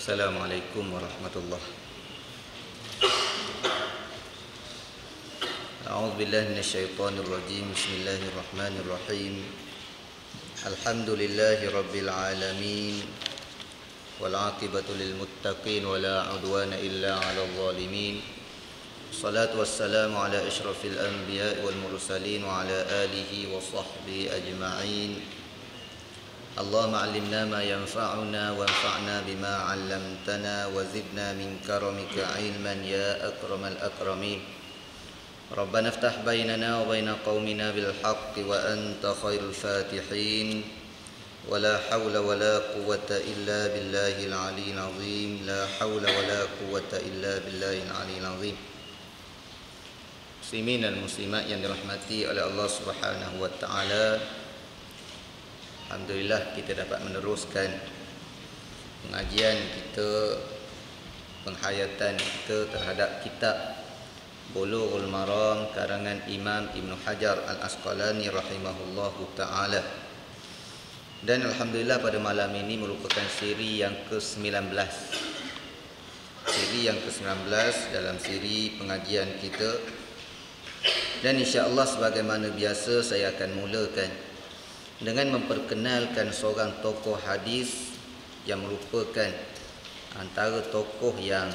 Assalamualaikum warahmatullahi. A'udzu billahi minasyaitonir rajim. Bismillahirrahmanirrahim. Alhamdulillahi rabbil alamin. Wal 'aqibatu lil muttaqin wa la 'udwana illa 'alal zalimin. Salatu wassalamu ala asyrafil anbiya'i wal mursalin wa ala alihi wa sahbihi ajma'in. Allahumma 'allimna ma yanfa'una wanfa'na bima 'allamtana wa zidna min karamika 'ilman ya akramal akramin. Rabbana iftah bainana wa baina qaumina bil haqqi wa anta khairul fatihin. Wa la hawla wa la quwwata illa billahil 'aliyyil 'azim. La hawla wa la quwwata illa billahil 'aliyyil 'azim. Muslimin dan muslimat yang dirahmati oleh Allah Subhanahu wa taala, alhamdulillah kita dapat meneruskan pengajian kita, penghayatan kita terhadap kitab Bulughul Maram karangan Imam Ibn Hajar Al-Asqalani rahimahullahu ta'ala. Dan alhamdulillah pada malam ini merupakan siri yang ke-19. Siri yang ke-19 dalam siri pengajian kita. Dan insya-Allah sebagaimana biasa saya akan mulakan dengan memperkenalkan seorang tokoh hadis yang merupakan antara tokoh yang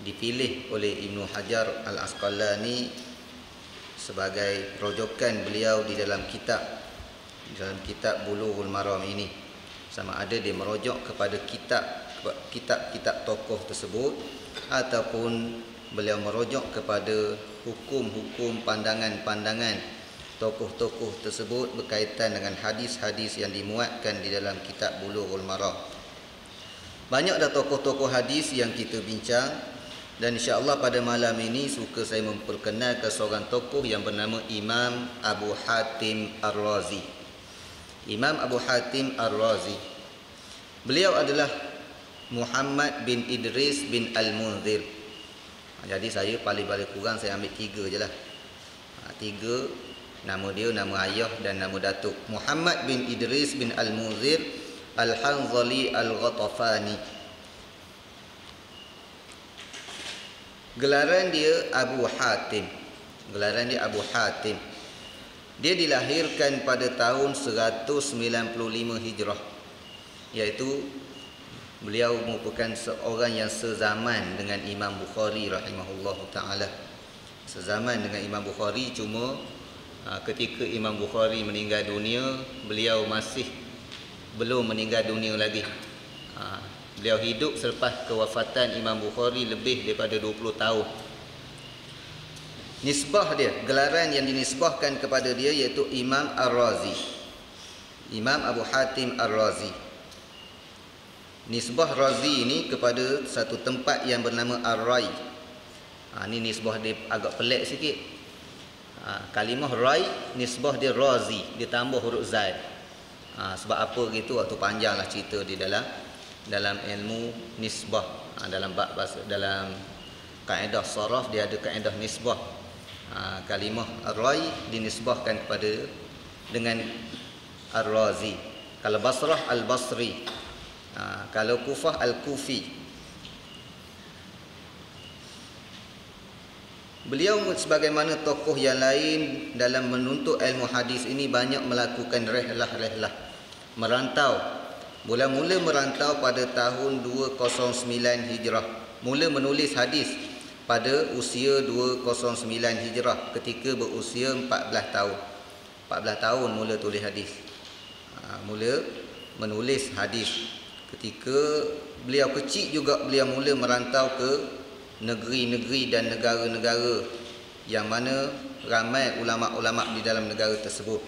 dipilih oleh Ibn Hajar Al-Asqalani sebagai rojokan beliau di dalam kitab Bulughul Maram ini. Sama ada dia merujuk kepada kitab-kitab tokoh tersebut ataupun beliau merujuk kepada hukum-hukum, pandangan-pandangan tokoh-tokoh tersebut berkaitan dengan hadis-hadis yang dimuatkan di dalam kitab Bulughul Maram. Banyak dah tokoh-tokoh hadis yang kita bincang, dan insya-Allah pada malam ini suka saya memperkenalkan seorang tokoh yang bernama Imam Abu Hatim Ar-Razi. Imam Abu Hatim Ar-Razi, beliau adalah Muhammad bin Idris bin Al-Munzir. Jadi saya paling kurang saya ambil 3 je lah. 3 nama dia, nama ayah dan nama datuk. Muhammad bin Idris bin Al-Munzir Al-Hanzali Al-Ghatafani. Gelaran dia Abu Hatim. Dia dilahirkan pada tahun 195 Hijrah. Iaitu beliau merupakan seorang yang sezaman dengan Imam Bukhari rahimahullahu ta'ala. Sezaman dengan Imam Bukhari, cuma ketika Imam Bukhari meninggal dunia, beliau masih belum meninggal dunia lagi. Beliau hidup selepas kewafatan Imam Bukhari lebih daripada 20 tahun. Nisbah dia, gelaran yang dinisbahkan kepada dia iaitu Imam Ar-Razi. Imam Abu Hatim Ar-Razi. Nisbah Razi ini kepada satu tempat yang bernama Ar-Rai. Ini nisbah dia agak pelik sikit. Kalimah Rai, nisbah dia Razi, dia tambah huruf Zai. Sebab apa gitu, waktu panjanglah cerita di dalam ilmu nisbah. Dalam bab bahasa, dalam kaedah saraf dia ada kaedah nisbah. Kalimah Rai dinisbahkan kepada dengan Ar-Razi. Kalau Basrah Al-Basri, kalau Kufah Al-Kufi. Beliau sebagaimana tokoh yang lain dalam menuntut ilmu hadis ini banyak melakukan rehlah-rehlah, merantau. Mula-mula merantau pada tahun 209 Hijrah. Mula menulis hadis pada usia 209 Hijrah ketika berusia 14 tahun. 14 tahun mula tulis hadis. Mula menulis hadis. Ketika beliau kecil juga beliau mula merantau ke negeri-negeri dan negara-negara yang mana ramai ulama-ulama di dalam negara tersebut.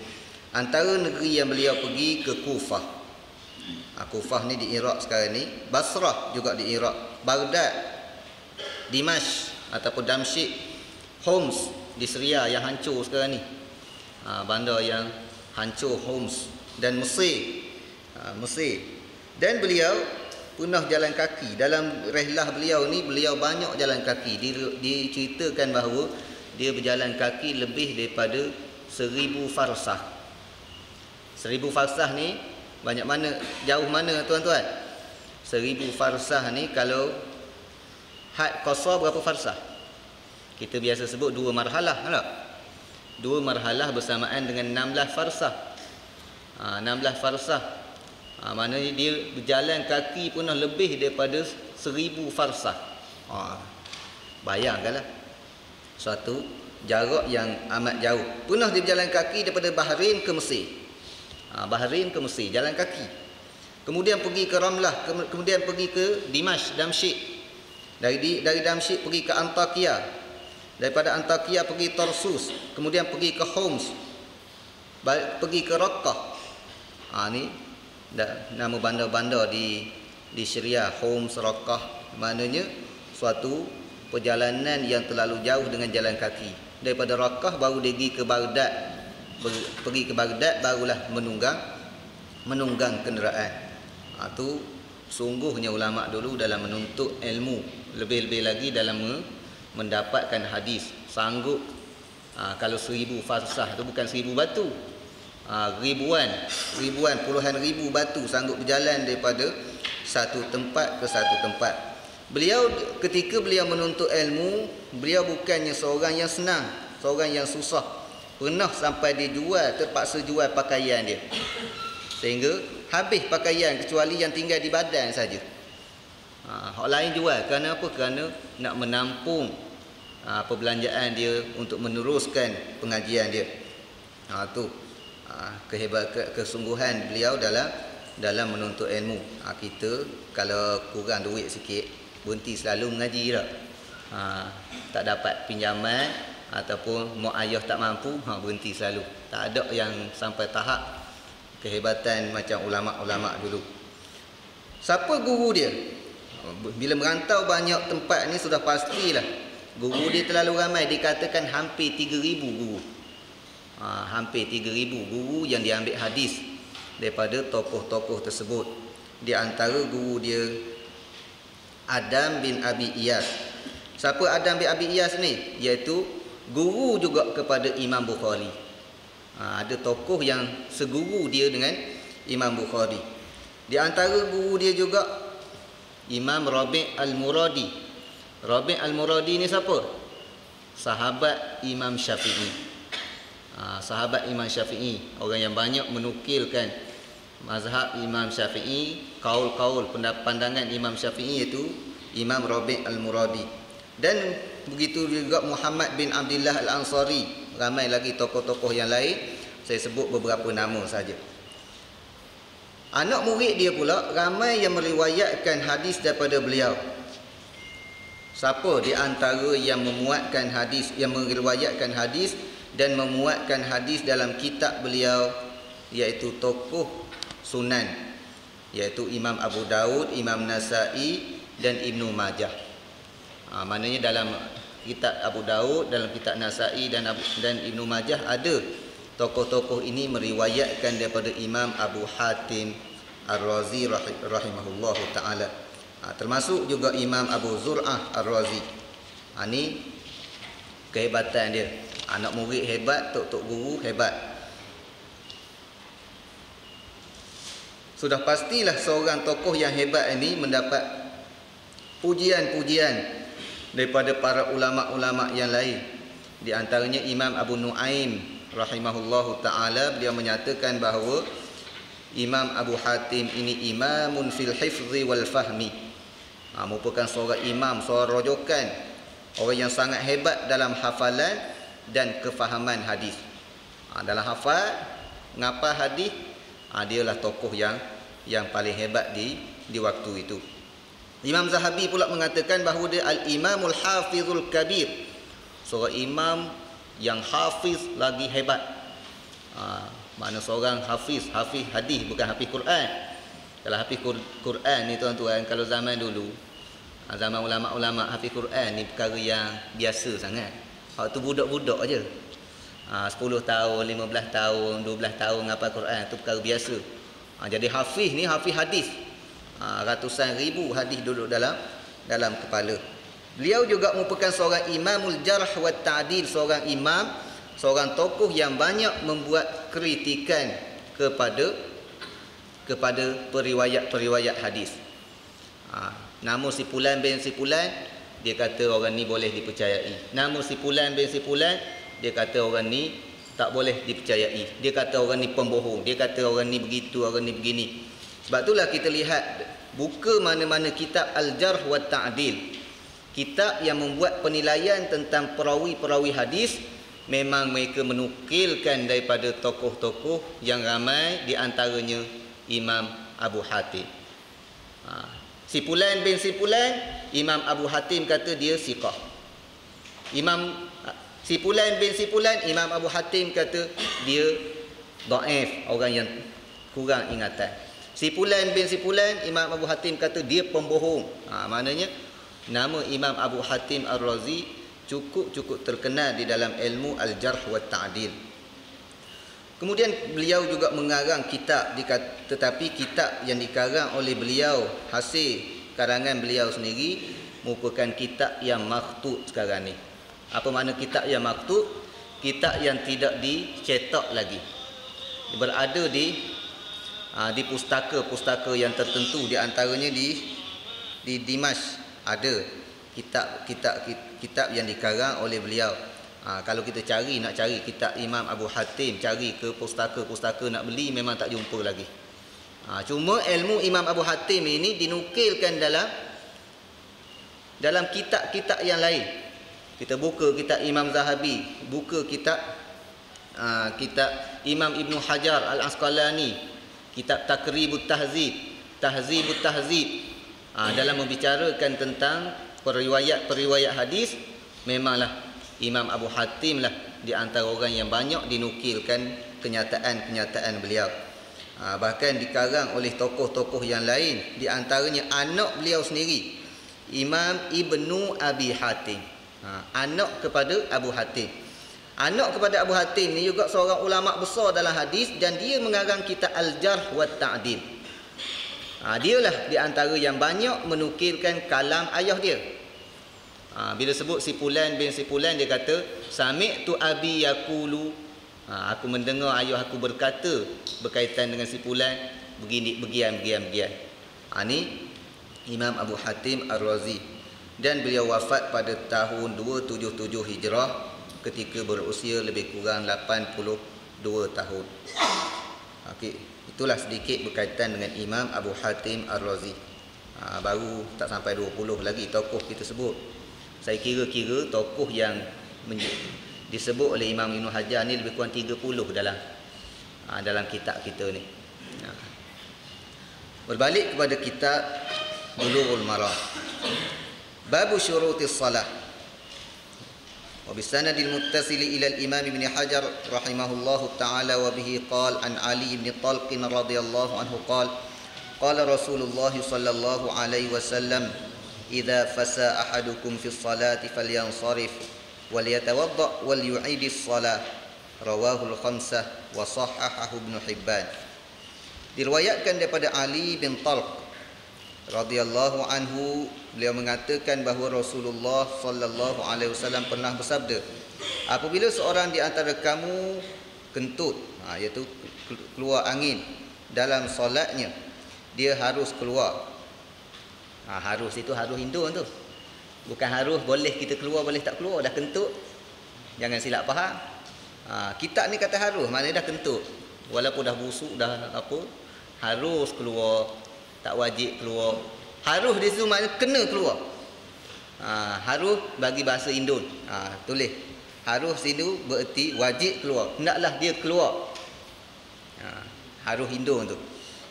Antara negeri yang beliau pergi ke Kufah. Kufah ni di Iraq sekarang ni. Basrah juga di Iraq. Baghdad, Dimashq ataupun Damsyik, Homs di Syria yang hancur sekarang ni. Bandar yang hancur Homs, dan Mesir. Dan beliau pernah jalan kaki. Dalam rehlah beliau ni, beliau banyak jalan kaki. Diceritakan bahawa dia berjalan kaki lebih daripada 1000 farsah. 1000 farsah ni banyak mana, jauh mana tuan-tuan? 1000 farsah ni kalau had qasar berapa farsah? Kita biasa sebut 2 marhalah, tak? 2 marhalah bersamaan dengan 16 farsah. 16 farsah. Maknanya dia berjalan kaki pun lebih daripada 1000 farsah. Bayangkanlah. Suatu jarak yang amat jauh. Pernah dia berjalan kaki daripada Bahrain ke Mesir. Bahrain ke Mesir, jalan kaki. Kemudian pergi ke Ramlah, kemudian pergi ke Damsyik. Dari Damsyik pergi ke Antakya. Daripada Antakya pergi Tarsus, kemudian pergi ke Homs, pergi ke Raqqah. Ni nama bandar-bandar di Syria, Homs, Raqqah. Maknanya suatu perjalanan yang terlalu jauh dengan jalan kaki. Daripada Raqqah baru dia pergi ke Baghdad. Pergi ke Baghdad barulah menunggang kenderaan. Tu sungguhnya ulama dulu dalam menuntut ilmu, lebih-lebih lagi dalam mendapatkan hadis, sanggup kalau 1000 farsah tu bukan 1000 batu, ribuan puluhan ribu batu sanggup berjalan daripada satu tempat ke satu tempat. Ketika beliau menuntut ilmu, beliau bukannya seorang yang senang, seorang yang susah. Pernah sampai dia terpaksa jual pakaian dia, sehingga habis pakaian kecuali yang tinggal di badan saja. Hak lain jual. Kerana apa? Kerana nak menampung perbelanjaan dia untuk meneruskan pengajian dia. Tu kesungguhan beliau dalam menuntut ilmu. Kita kalau kurang duit sikit, berhenti selalu mengaji tak? Tak dapat pinjaman ataupun mak ayah tak mampu, berhenti selalu. Tak ada yang sampai tahap kehebatan macam ulama-ulama dulu. Siapa guru dia? Bila merantau banyak tempat ni sudah pastilah guru dia terlalu ramai. Dikatakan hampir 3000 guru. Hampir 3000 guru yang diambil hadis daripada tokoh-tokoh tersebut. Di antara guru dia Adam bin Abi Iyas. Siapa Adam bin Abi Iyas ni? Iaitu guru juga kepada Imam Bukhari. Ada tokoh yang seguru dia dengan Imam Bukhari. Di antara guru dia juga Imam Rabi' Al-Muradi. Rabi' Al-Muradi ni siapa? Sahabat Imam Syafi'i. Sahabat Imam Syafi'i, orang yang banyak menukilkan mazhab Imam Syafi'i, kaul-kaul pandangan Imam Syafi'i, iaitu Imam Rabi' Al-Muradi. Dan begitu juga Muhammad bin Abdullah Al-Ansari. Ramai lagi tokoh-tokoh yang lain. Saya sebut beberapa nama saja. Anak murid dia pula ramai yang meriwayatkan hadis daripada beliau. Siapa di antara yang memuatkan hadis, yang meriwayatkan hadis dan memuatkan hadis dalam kitab beliau, iaitu tokoh sunan, iaitu Imam Abu Daud, Imam Nasa'i dan Ibnu Majah. Maknanya dalam kitab Abu Daud, dalam kitab Nasa'i dan Ibnu Majah ada tokoh-tokoh ini meriwayatkan daripada Imam Abu Hatim Ar-Razi rahimahullahu ta'ala. Termasuk juga Imam Abu Zur'ah Ar-Razi. Ini kehebatan dia. Anak murid hebat, tok-tok guru hebat. Sudah pastilah seorang tokoh yang hebat ini mendapat pujian-pujian daripada para ulama-ulama yang lain. Di antaranya Imam Abu Nuaim rahimahullahu ta'ala, beliau menyatakan bahawa Imam Abu Hatim ini imamun fil hifzi wal fahmi. Merupakan seorang imam, seorang rojokan, orang yang sangat hebat dalam hafalan dan kefahaman hadis. Dalam hafal, ngapal hadis, dialah tokoh yang paling hebat di waktu itu. Imam Zahabi pula mengatakan bahawa dia al-imamul hafizul kabir, seorang imam yang hafiz lagi hebat. Mana seorang hafiz hadis, bukan hafiz Quran. Kalau hafiz Quran ni tuan-tuan, kalau zaman dulu, zaman ulama-ulama, hafiz Quran ni perkara yang biasa sangat. Waktu budak-budak aja. 10 tahun, 15 tahun, 12 tahun ngapal Quran, tu perkara biasa. Jadi hafiz ni hafiz hadis. Ratusan ribu hadis duduk dalam kepala. Beliau juga merupakan seorang imamul jarh wa ta'dil, seorang imam, seorang tokoh yang banyak membuat kritikan kepada periwayat-periwayat hadis. Nama si Fulan bin si Fulan, dia kata orang ni boleh dipercayai. Nama si Fulan bin si Fulan, dia kata orang ni tak boleh dipercayai. Dia kata orang ni pembohong. Dia kata orang ni begitu, orang ni begini. Sebab itulah kita lihat, buka mana-mana kitab Al-Jarh wa Ta'dil, kitab yang membuat penilaian tentang perawi-perawi hadis, memang mereka menukilkan daripada tokoh-tokoh yang ramai, di antaranya Imam Abu Hatim. Si Fulan bin si Fulan, Imam Abu Hatim kata dia siqah. Si Fulan bin si Fulan, Imam Abu Hatim kata dia dhaif, orang yang kurang ingatan. Si Fulan bin si Fulan, Imam Abu Hatim kata dia pembohong. Maknanya nama Imam Abu Hatim Ar-Razi cukup terkenal di dalam ilmu Al-Jarh wa Ta'dil. Kemudian beliau juga mengarang kitab, tetapi kitab yang dikarang oleh beliau, hasil karangan beliau sendiri, merupakan kitab yang maktub sekarang ni. Apa makna kitab yang maktub? Kitab yang tidak dicetak lagi, berada di pustaka-pustaka yang tertentu. Di antaranya di Dimash ada kitab yang dikarang oleh beliau. Kalau kita nak cari kitab Imam Abu Hatim, cari ke pustaka-pustaka nak beli, memang tak jumpa lagi. Cuma ilmu Imam Abu Hatim ini dinukilkan dalam kitab-kitab yang lain. Kita buka kitab Imam Zahabi, buka kitab Imam Ibn Hajar Al-Asqalani, kitab Taqribut Tahzib, Tahzibut Tahzib. Dalam membicarakan tentang periwayat hadis, memanglah Imam Abu Hatim lah di antara orang yang banyak dinukilkan kenyataan-kenyataan beliau. Bahkan dikarang oleh tokoh-tokoh yang lain, di antaranya anak beliau sendiri, Imam Ibnu Abi Hatim, anak kepada Abu Hatim. Anak kepada Abu Hatim ni juga seorang ulama besar dalam hadis, dan dia mengarang kitab Al-Jarh wa Ta'dil. Dialah di antara yang banyak menukilkan kalam ayah dia. Bila sebut si Fulan bin si Fulan, dia kata sami'tu abi yaqulu, aku mendengar ayah aku berkata berkaitan dengan si Fulan begini, begian. Ni Imam Abu Hatim Ar-Razi, dan beliau wafat pada tahun 277 Hijrah ketika berusia lebih kurang 82 tahun. Okey, itulah sedikit berkaitan dengan Imam Abu Hatim Ar-Razi. Baru tak sampai 20 lagi tokoh kita sebut. Saya kira-kira tokoh yang disebut oleh Imam Ibn Hajar ni lebih kurang 30 dalam kitab kita ni. Berbalik kepada kitab Bulughul Maram, bab syurutis salah. Wa bisanadil muttasili ila al-Imam Ibn Hajar rahimahullahu ta'ala wa bihi qala an Ali ibn Talq radhiyallahu anhu qala Rasulullah sallallahu alaihi wasallam idza fasa ahadukum fi sholati falyansarif waliyatawadda wal yu'idis shalah, rawahu al-khamsah wa sahhahahu Ibn Hibban. Diriwayatkan daripada Ali bin Talq radhiyallahu anhu, beliau mengatakan bahawa Rasulullah sallallahu alaihi wasallam pernah bersabda, apabila seorang di antara kamu kentut, iaitu keluar angin dalam solatnya, dia harus keluar. Harus itu harus Hindu tu. Bukan harus boleh kita keluar, boleh tak keluar. Dah kentut, jangan silap faham. Kitab ni kata harus, maknanya dah kentut. Walaupun dah busuk, dah apa, harus keluar. Tak wajib keluar. Harus di situ maknanya kena keluar. Harus bagi bahasa Indon. Tulis. Harus itu bererti wajib keluar. Hendaklah dia keluar. Harus Indon tu.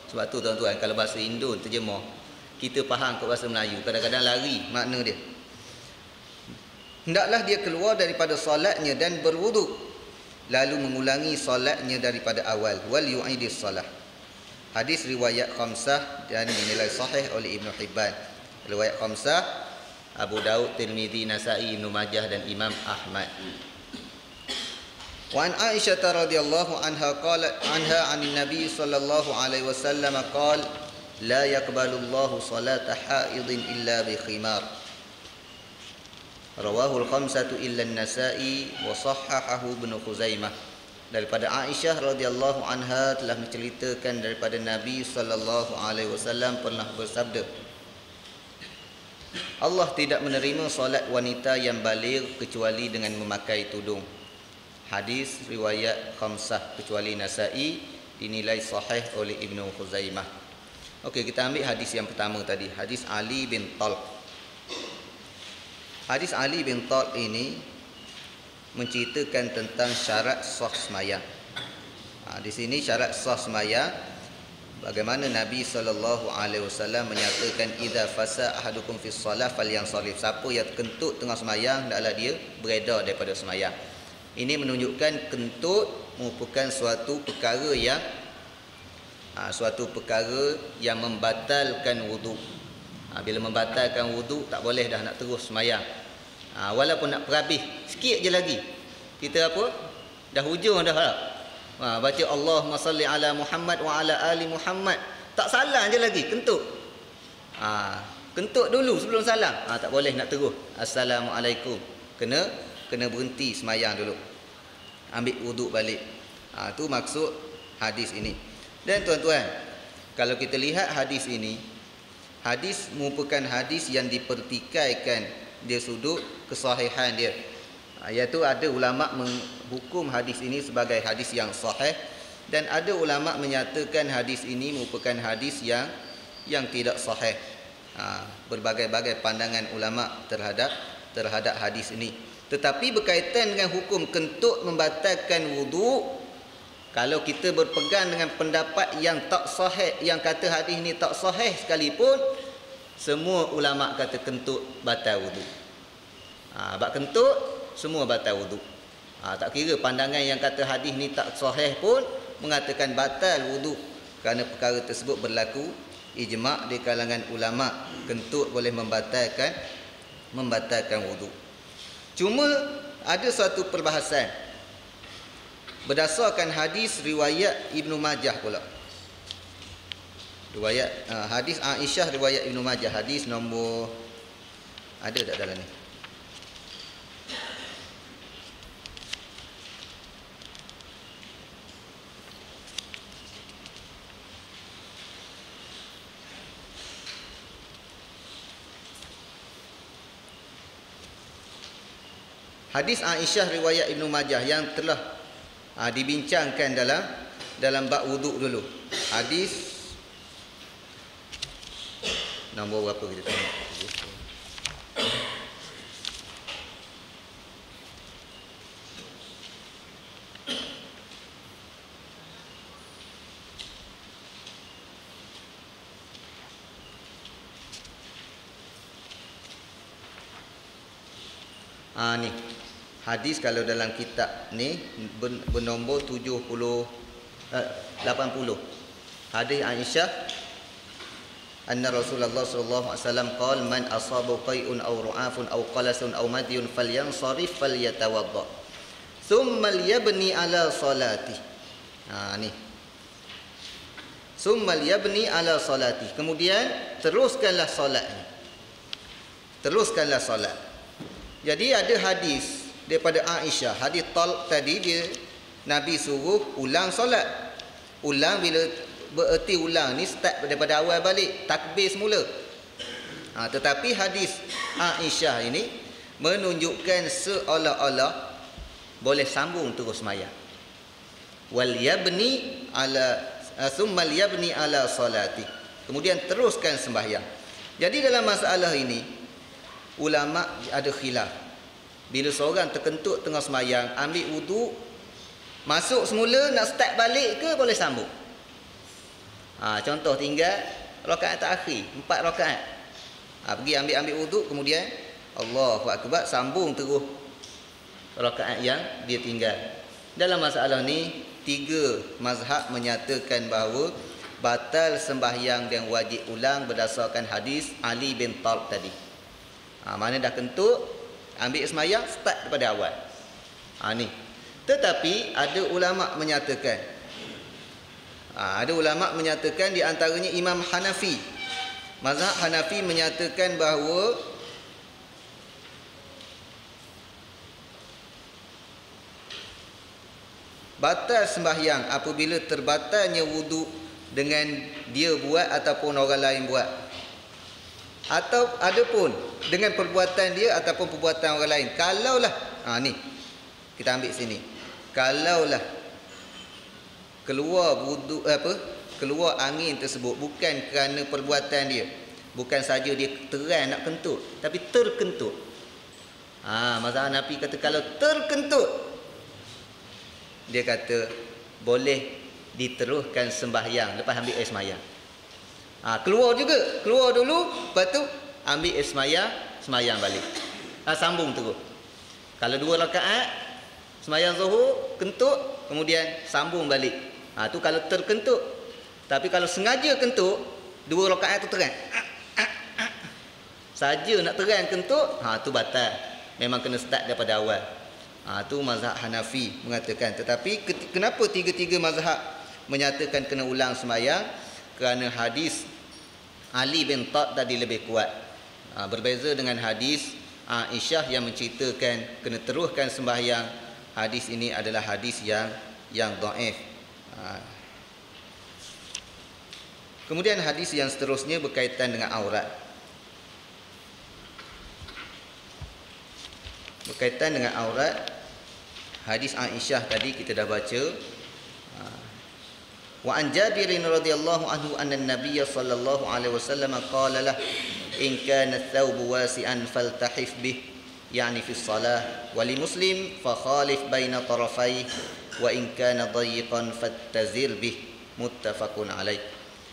Sebab tu tuan-tuan, kalau bahasa Indon terjemah, kita faham ke bahasa Melayu, kadang-kadang lari makna dia. Hendaklah dia keluar daripada solatnya dan berwuduk, lalu mengulangi solatnya daripada awal. Wal yu'idis salah. Hadis riwayat khamsah dan dinilai sahih oleh Ibn Hibban. Riwayat khamsah Abu Daud, Tirmizi, Nasai, Ibnu Majah dan Imam Ahmad. Wa an Aisyah radhiyallahu anha qalat anha 'anil Nabi sallallahu alaihi wasallam qala la yaqbalullahu salata haidin illa bi khimar, rawahu al-khamsatu illa an-Nasa'i wa sahhahahu Ibnu Khuzaimah. Daripada Aisyah radhiyallahu anha telah menceritakan daripada Nabi sallallahu alaihi wasallam pernah bersabda, Allah tidak menerima solat wanita yang baligh kecuali dengan memakai tudung. Hadis riwayat khamsah kecuali Nasa'i, dinilai sahih oleh Ibnu Khuzaimah. Okey, kita ambil hadis yang pertama tadi, hadis Ali bin Talq. Hadis Ali bin Talq ini menceritakan tentang syarat sah sembahyang. Di sini syarat sah sembahyang, bagaimana Nabi SAW menyatakan idza fasa ahadukum fi shalah falyansarif. Siapa yang kentut tengah sembahyang, hendaklah dia beredar daripada sembahyang. Ini menunjukkan kentut merupakan suatu perkara yang membatalkan wuduk. Bila membatalkan wuduk, tak boleh dah nak terus sembahyang. Walaupun nak perhabis sikit je lagi, kita apa, dah hujung dah lah. Baca Allahumma salli ala Muhammad wa ala ali Muhammad, tak salah je lagi kentut. Kentut dulu sebelum salam. Tak boleh nak terus Assalamualaikum. Kena berhenti sembahyang dulu, ambil wuduk balik. Tu maksud hadis ini. Dan tuan-tuan, kalau kita lihat hadis ini, hadis merupakan hadis yang dipertikaikan dia sudut kesahihan dia, iaitu ada ulama menghukum hadis ini sebagai hadis yang sahih, dan ada ulama menyatakan hadis ini merupakan hadis yang tidak sahih. Berbagai-bagai pandangan ulama terhadap hadis ini. Tetapi berkaitan dengan hukum kentut membatalkan wuduk, kalau kita berpegang dengan pendapat yang tak sahih, yang kata hadis ni tak sahih sekalipun, semua ulama kata kentut batal wuduk. Bab kentut semua batal wuduk. Tak kira pandangan yang kata hadis ni tak sahih pun mengatakan batal wuduk, kerana perkara tersebut berlaku ijma' di kalangan ulama, kentut boleh membatalkan wuduk. Cuma ada suatu perbahasan berdasarkan hadis riwayat Ibnu Majah pula. Riwayat hadis Aisyah riwayat Ibnu Majah, hadis nombor ada tak dalam ni? Hadis Aisyah riwayat Ibnu Majah yang telah dibincangkan dalam bab wuduk dulu. Hadis nombor berapa kita tengok? Ni hadis kalau dalam kitab ni bernombor 80. Hadis Aisyah anna Rasulullah sallallahu alaihi wasallam qala man asaba qai'un aw ru'afun aw qalasun aw madyun falyansarif falyatawadda thumma liyabni ala salati. Ni thumma liyabni ala salati, kemudian teruskanlah solat. Jadi ada hadis daripada Aisyah, hadis Talq tadi, dia Nabi suruh ulang solat. Ulang bila bererti ulang ni start daripada awal balik, takbir semula. Tetapi hadis Aisyah ini menunjukkan seolah-olah boleh sambung terus sembahyang. Wal yabni ala thumma yabni ala salati, kemudian teruskan sembahyang. Jadi dalam masalah ini ulama ada khilaf. Bila seorang terkentut tengah sembahyang, ambil wuduk, masuk semula, nak start balik ke boleh sambung? Contoh tinggal rakaat terakhir 4 rakaat, pergi ambil wuduk, kemudian Allahu Akbar, sambung terus rakaat yang dia tinggal. Dalam masalah ni 3 mazhab menyatakan bahawa batal sembahyang dan wajib ulang berdasarkan hadis Ali bin Talq tadi. Mana dah kentut, ambil sembahyang, start daripada awal. Ni. Tetapi ada ulama menyatakan, di antaranya Imam Hanafi. Mazhab Hanafi menyatakan bahawa batal sembahyang apabila terbatalnya wuduk dengan dia buat ataupun orang lain buat. Atau ada pun dengan perbuatan dia ataupun perbuatan orang lain. Kalaulah ni kita ambil sini. Kalaulah keluar angin tersebut bukan kerana perbuatan dia, bukan saja dia terang nak kentut, tapi terkentut. Mazhab Hanafi kata kalau terkentut, dia kata boleh diteruskan sembahyang lepas ambil air sembahyang. Keluar dulu, lepas tu ambil air sembahyang balik. Sambung terus. Kalau 2 rakaat sembahyang zuhur kentut, kemudian sambung balik. Tu kalau terkentut. Tapi kalau sengaja kentut, 2 rakaat tu terang. Saja nak terang kentut, tu batal. Memang kena start daripada awal. Tu mazhab Hanafi mengatakan. Tetapi kenapa 3 mazhab menyatakan kena ulang sembahyang? Kerana hadis Ali bin Tad tadi lebih kuat. Berbeza dengan hadis Aisyah yang menceritakan kena teruskan sembahyang. Hadis ini adalah hadis yang dhaif. Kemudian hadis yang seterusnya berkaitan dengan aurat. Berkaitan dengan aurat, hadis Aisyah tadi kita dah baca. Wa an Jabir radhiyallahu anhu anna an-nabiy sallallahu alaihi wasallam qala lah in kana ath-thawb wasi'an faltahif bih, yani fi shalah, wa li Muslim fa khalif baina tarafai wa in kana dayiqan fattazir bih, muttafaqun alaih.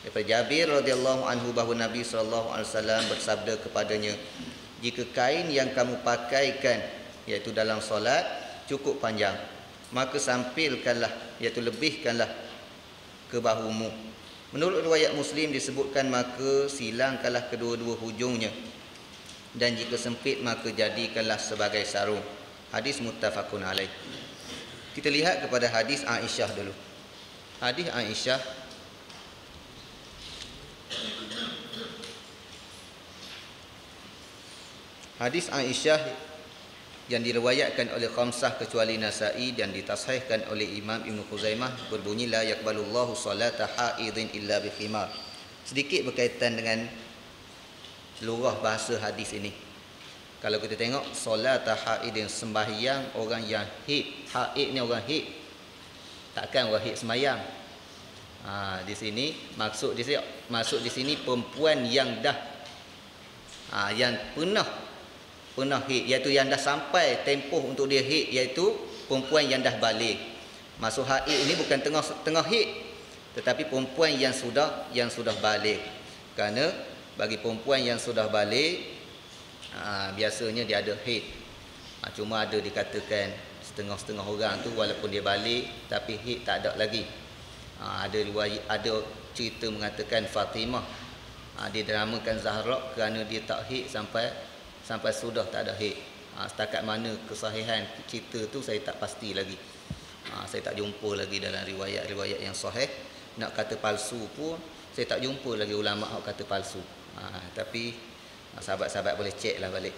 Daripada Jabir radhiyallahu anhu bahawa Nabi sallallahu alaihi wasallam bersabda kepadanya, jika kain yang kamu pakaikan iaitu dalam solat cukup panjang, maka sampilkanlah, iaitu lebihkanlah ke bahumu. Menurut riwayat Muslim disebutkan maka silangkanlah kedua-dua hujungnya, dan jika sempit maka jadikanlah sebagai sarung. Hadis muttafaqun alaih. Kita lihat kepada hadis Aisyah dulu. Hadis Aisyah yang diriwayatkan oleh khamsah kecuali Nasa'i dan ditashihkan oleh Imam Ibn Khuzaimah berbunyi la yaqbalullahu salata haidin illa bi khimar. Sedikit berkaitan dengan lurah bahasa hadis ini. Kalau kita tengok salata haidin, sembahyang orang yang haid. Haid ni orang haid, takkan orang haid sembahyang. Di sini maksud di sini perempuan yang dah yang pernah haid, iaitu yang dah sampai tempoh untuk dia haid, iaitu perempuan yang dah balik. Maksud haid ini bukan tengah haid, tetapi perempuan yang sudah balik. Kerana bagi perempuan yang sudah balik biasanya dia ada haid. Cuma ada dikatakan setengah-setengah orang tu walaupun dia balik tapi haid tak ada lagi. Ada cerita mengatakan Fatimah dia dinamakan Zahra kerana dia tak haid sampai sudah tak ada haid. Setakat mana kesahihan cerita tu saya tak pasti lagi. Saya tak jumpa lagi dalam riwayat-riwayat yang sahih. Nak kata palsu pun saya tak jumpa lagi ulama yang kata palsu. Tapi sahabat-sahabat boleh cek lah balik.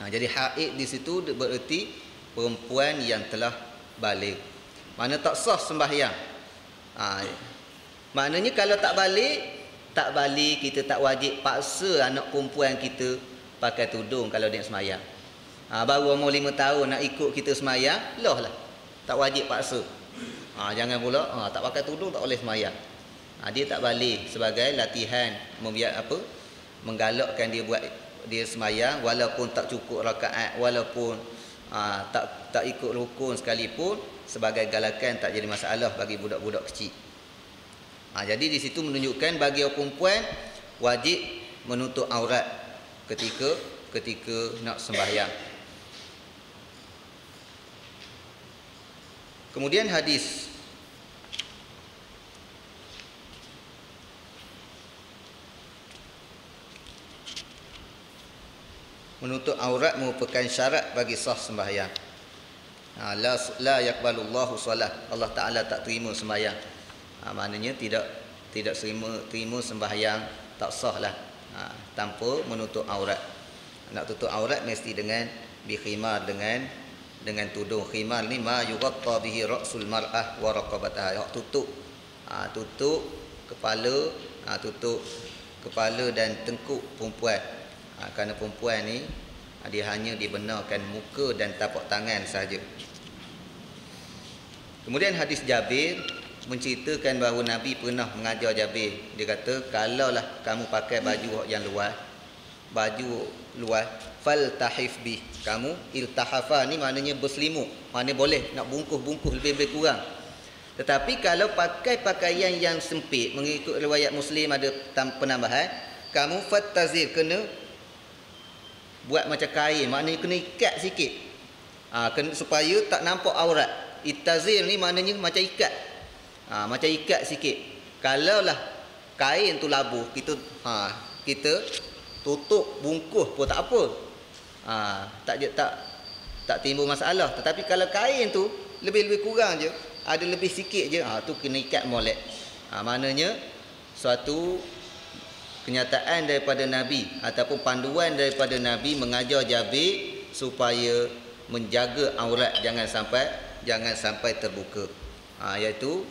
Jadi haid di situ bererti perempuan yang telah balik. Mana tak sah sembahyang. Maknanya kalau tak balik kita tak wajib paksa anak perempuan kita pakai tudung kalau dia semayang. Baru umur 5 tahun nak ikut kita semayang, lah. Tak wajib paksa. Jangan pula tak pakai tudung tak boleh semayang. Dia tak balik sebagai latihan menggalakkan dia buat dia semayang walaupun tak cukup rakaat, walaupun tak ikut rukun sekalipun, sebagai galakan tak jadi masalah bagi budak-budak kecil. Jadi di situ menunjukkan bagi orang perempuan wajib menutup aurat ketika nak sembahyang. Kemudian hadis menutup aurat merupakan syarat bagi sah sembahyang. La yaqbalullahu salat, Allah Taala tak terima sembahyang. Maknanya tidak terima sembahyang, tak sah lah tanpa menutup aurat. Nak tutup aurat mesti dengan bikhimar, dengan tudung. Khimar ni ma yughatta bihi ra'sul mar'ah wa raqabataha. Tutup kepala, tutup kepala dan tengkuk perempuan. Kerana perempuan ni dia hanya dibenarkan muka dan tapak tangan sahaja. Kemudian hadis Jabir menceritakan bahawa Nabi pernah mengajar Jabir. Dia kata, kalaulah kamu pakai baju yang luas, faltahif bih, kamu iltahafa ni maknanya berselimut, maknanya boleh nak bungkus-bungkus lebih-lebih kurang. Tetapi kalau pakai pakaian yang sempit, mengikut riwayat Muslim ada penambahan, kamu fattazir, kena buat macam kain, maknanya kena ikat sikit, supaya tak nampak aurat. Ittazir ni maknanya macam ikat, macam ikat sikit. Kalaulah kain tu labuh, kita tutup bungkus pun tak apa, tak timbul masalah. Tetapi kalau kain tu lebih-lebih kurang je, ada lebih sikit je, tu kena ikat molek. Maknanya suatu kenyataan daripada Nabi ataupun panduan daripada Nabi mengajar Jabir supaya menjaga aurat jangan sampai terbuka, iaitu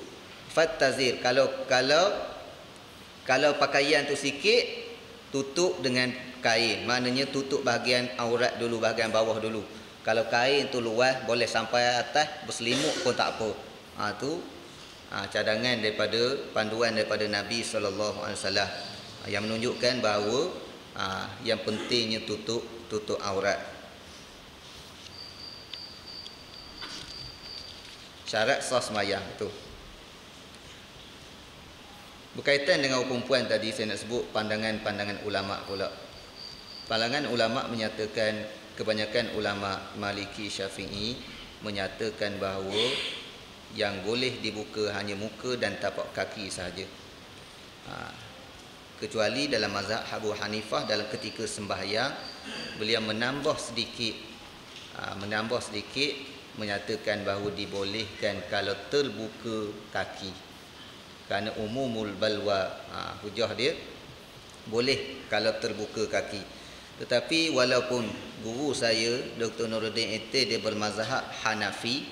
fattazir, kalau pakaian tu sikit, tutup dengan kain, maknanya tutup bahagian aurat dulu, bahagian bawah dulu. Kalau kain tu luas, boleh sampai atas, berselimut pun tak apa. Tu cadangan daripada panduan daripada Nabi SAW, yang menunjukkan bahawa yang pentingnya tutup aurat. Syarat sah sembahyang itu berkaitan dengan perempuan tadi. Saya nak sebut pandangan ulama pula. Pandangan ulama menyatakan, kebanyakan ulama Maliki, Syafi'i menyatakan bahawa yang boleh dibuka hanya muka dan tapak kaki sahaja. Kecuali dalam mazhab Abu Hanifah, dalam ketika sembahyang beliau menambah sedikit, menyatakan bahawa dibolehkan kalau terbuka kaki, kerana umumul balwa, hujah dia boleh kalau terbuka kaki. Tetapi walaupun guru saya Dr. Nuruddin Ittih dia bermazhab Hanafi,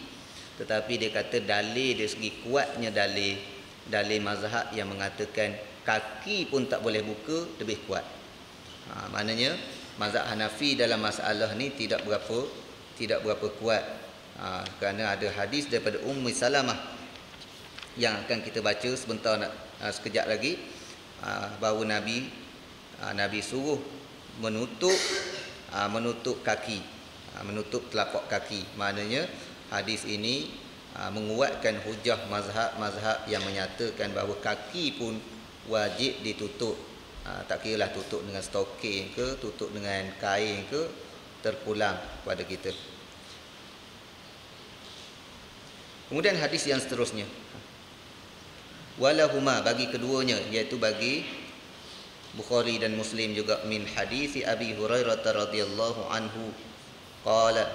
tetapi dia kata dalil dari segi kuatnya dalil mazhab yang mengatakan kaki pun tak boleh buka lebih kuat. Maknanya mazhab Hanafi dalam masalah ni tidak berapa kuat. Kerana ada hadis daripada Ummu Salamah yang akan kita baca sebentar, sekejap lagi, bahawa Nabi suruh menutup kaki, menutup telapak kaki. Maknanya hadis ini menguatkan hujah mazhab yang menyatakan bahawa kaki pun wajib ditutup. Tak kiralah tutup dengan stoking ke, tutup dengan kain ke, terpulang pada kita. Kemudian hadis yang seterusnya, walahuma, bagi keduanya, iaitu bagi Bukhari dan Muslim juga, min hadis Abi Hurairah radhiyallahu anhu qala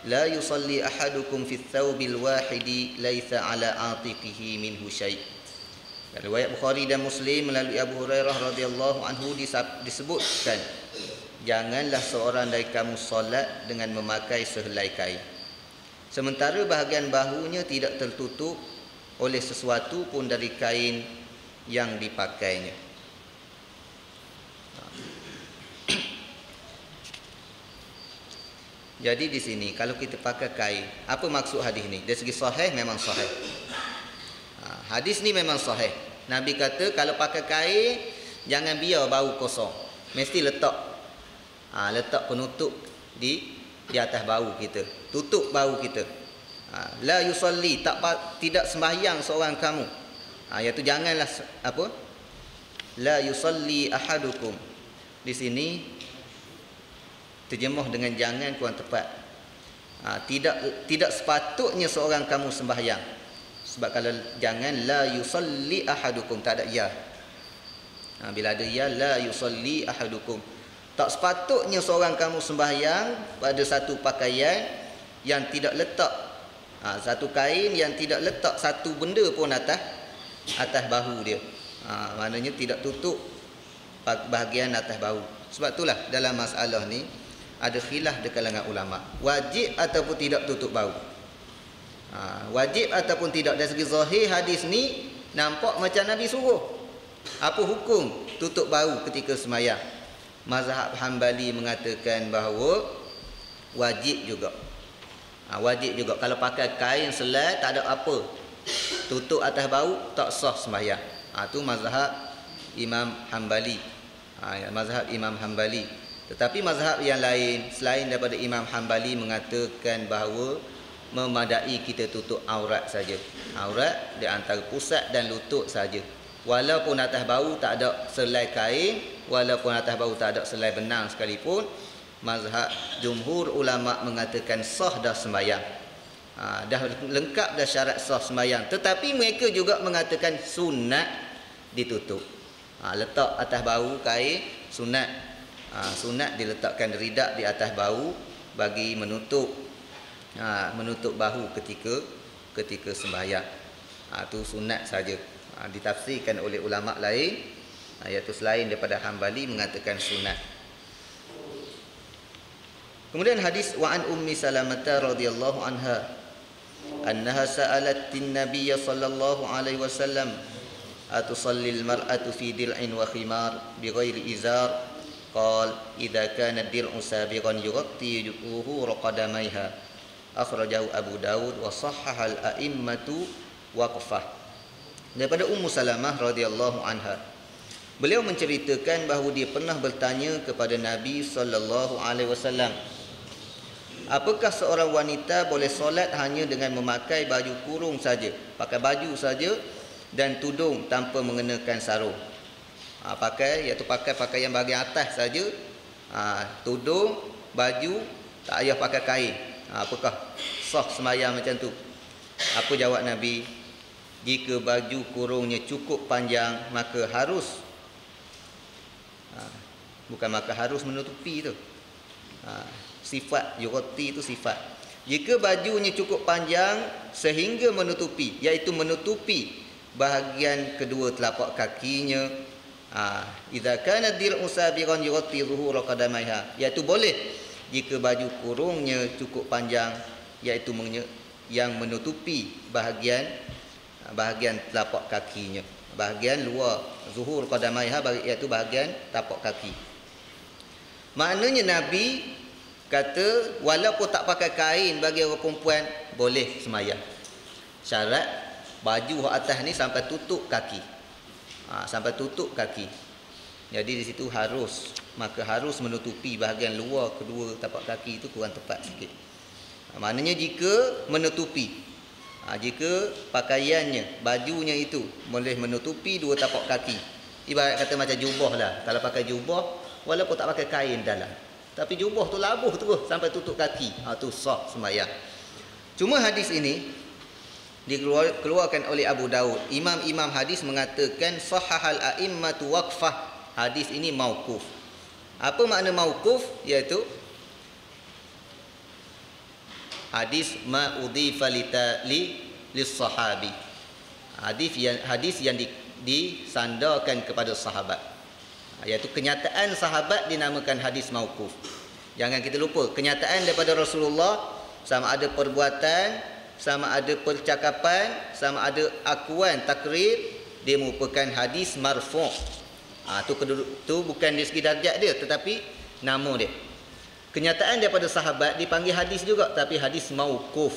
la yusalli ahadukum fi thawbil wahidi laisa ala atiqihi minhu syai'. Riwayat Bukhari dan Muslim melalui Abu Hurairah radhiyallahu anhu disebutkan, janganlah seorang dari kamu solat dengan memakai sehelai kain, sementara bahagian bahunya tidak tertutup oleh sesuatu pun dari kain yang dipakainya. Jadi di sini kalau kita pakai kain, apa maksud hadis ni? Dari segi sahih memang sahih. Hadis ni memang sahih. Nabi kata kalau pakai kain jangan biar bahu kosong, mesti letak penutup di atas bahu kita, tutup bahu kita. La yusalli, tidak sembahyang seorang kamu, iaitu janganlah la yusalli ahadukum. Di sini terjemah dengan jangan kurang tepat. Tidak sepatutnya seorang kamu sembahyang. Sebab kalau jangan la yusalli ahadukum, tak ada ya. Bila ada ya, la yusalli ahadukum, tak sepatutnya seorang kamu sembahyang pada satu pakaian yang tidak letak, satu kain yang tidak letak satu benda pun atas bahu dia. Maknanya tidak tutup bahagian atas bahu. Sebab itulah dalam masalah ni ada khilaf di kalangan ulama, wajib ataupun tidak tutup bahu. Wajib ataupun tidak. Dari segi zahir hadis ni nampak macam Nabi suruh, Apa hukum tutup bahu ketika sembahyang? Mazhab Hambali mengatakan bahawa wajib juga. Wajib juga. Kalau pakai kain selai tak ada apa, tutup atas bahu tak sah sembahyang. Itu mazhab Imam Hambali. Mazhab Imam Hambali. Tetapi mazhab yang lain selain daripada Imam Hambali mengatakan bahawa memadai kita tutup aurat saja. Aurat di antara pusat dan lutut saja. Walaupun atas bahu tak ada selai kain, walaupun atas bahu tak ada selai benang sekalipun, mazhab jumhur ulama mengatakan sah dah sembahyang. Dah lengkap dah syarat sah sembahyang. Tetapi mereka juga mengatakan sunat ditutup. Letak atas bahu kain sunat. Sunat diletakkan ridak di atas bahu bagi menutup bahu ketika sembahyang. Itu sunat saja. Ditafsirkan oleh ulama lain, iaitu selain daripada Hambali mengatakan sunat. Kemudian hadis wa an Ummi Salamah radhiyallahu anha annaha sa'alat an-nabiy sallallahu alaihi wasallam atusalli al-mar'atu fi dil'in wa khimar bighairi izar qala idza kana ad-dil'u sabiqan yughatti zuhur qadamayha akhrajahu Abu Dawud wa sahhaha al-a'immatu waqfah. Daripada Ummu Salamah radhiyallahu anha, beliau menceritakan bahawa dia pernah bertanya kepada Nabi sallallahu alaihi wasallam, apakah seorang wanita boleh solat hanya dengan memakai baju kurung saja, pakai baju saja dan tudung tanpa mengenakan sarung? Pakai pakaian bahagian atas saja, tudung, baju, tak payah pakai kain. Apakah sah sembahyang macam tu? Apa jawab Nabi? Jika baju kurungnya cukup panjang, maka harus bukan maka harus menutupi tu. Sifat yughatti itu sifat. Jika bajunya cukup panjang sehingga menutupi, iaitu menutupi bahagian kedua telapak kakinya, idza kana dir'u sabiqan yughatti zuhur qadamayha, iaitu boleh jika baju kurungnya cukup panjang, iaitu yang menutupi bahagian telapak kakinya, bahagian luar zuhur qadamayha, iaitu bahagian tapak kaki. Maknanya Nabi kata walaupun tak pakai kain bagi orang perempuan boleh sembahyang. Syarat baju atas ni sampai tutup kaki. Sampai tutup kaki. Jadi di situ harus menutupi bahagian luar kedua tapak kaki, itu kurang tepat sikit. Maknanya jika menutupi, jika pakaiannya, bajunya itu boleh menutupi dua tapak kaki, ibarat kata macam jubah lah. Kalau pakai jubah walaupun tak pakai kain dalam, tapi jubah tu labuh terus sampai tutup kaki, tu sah sembahyang. Cuma hadis ini dikeluarkan oleh Abu Dawud. Imam-imam hadis mengatakan sahahal a'immatu waqfah. Hadis ini mauquf. Apa makna mauquf? Iaitu hadis ma udhifa lis-sahabi. Hadis yang disandarkan kepada sahabat. Iaitu kenyataan sahabat dinamakan hadis mauquf. Jangan kita lupa, kenyataan daripada Rasulullah, sama ada perbuatan, sama ada percakapan, sama ada akuan takrir, dia merupakan hadis marfu'. Tu bukan dari segi darjat dia, tetapi nama dia. Kenyataan daripada sahabat dipanggil hadis juga, tapi hadis mauquf.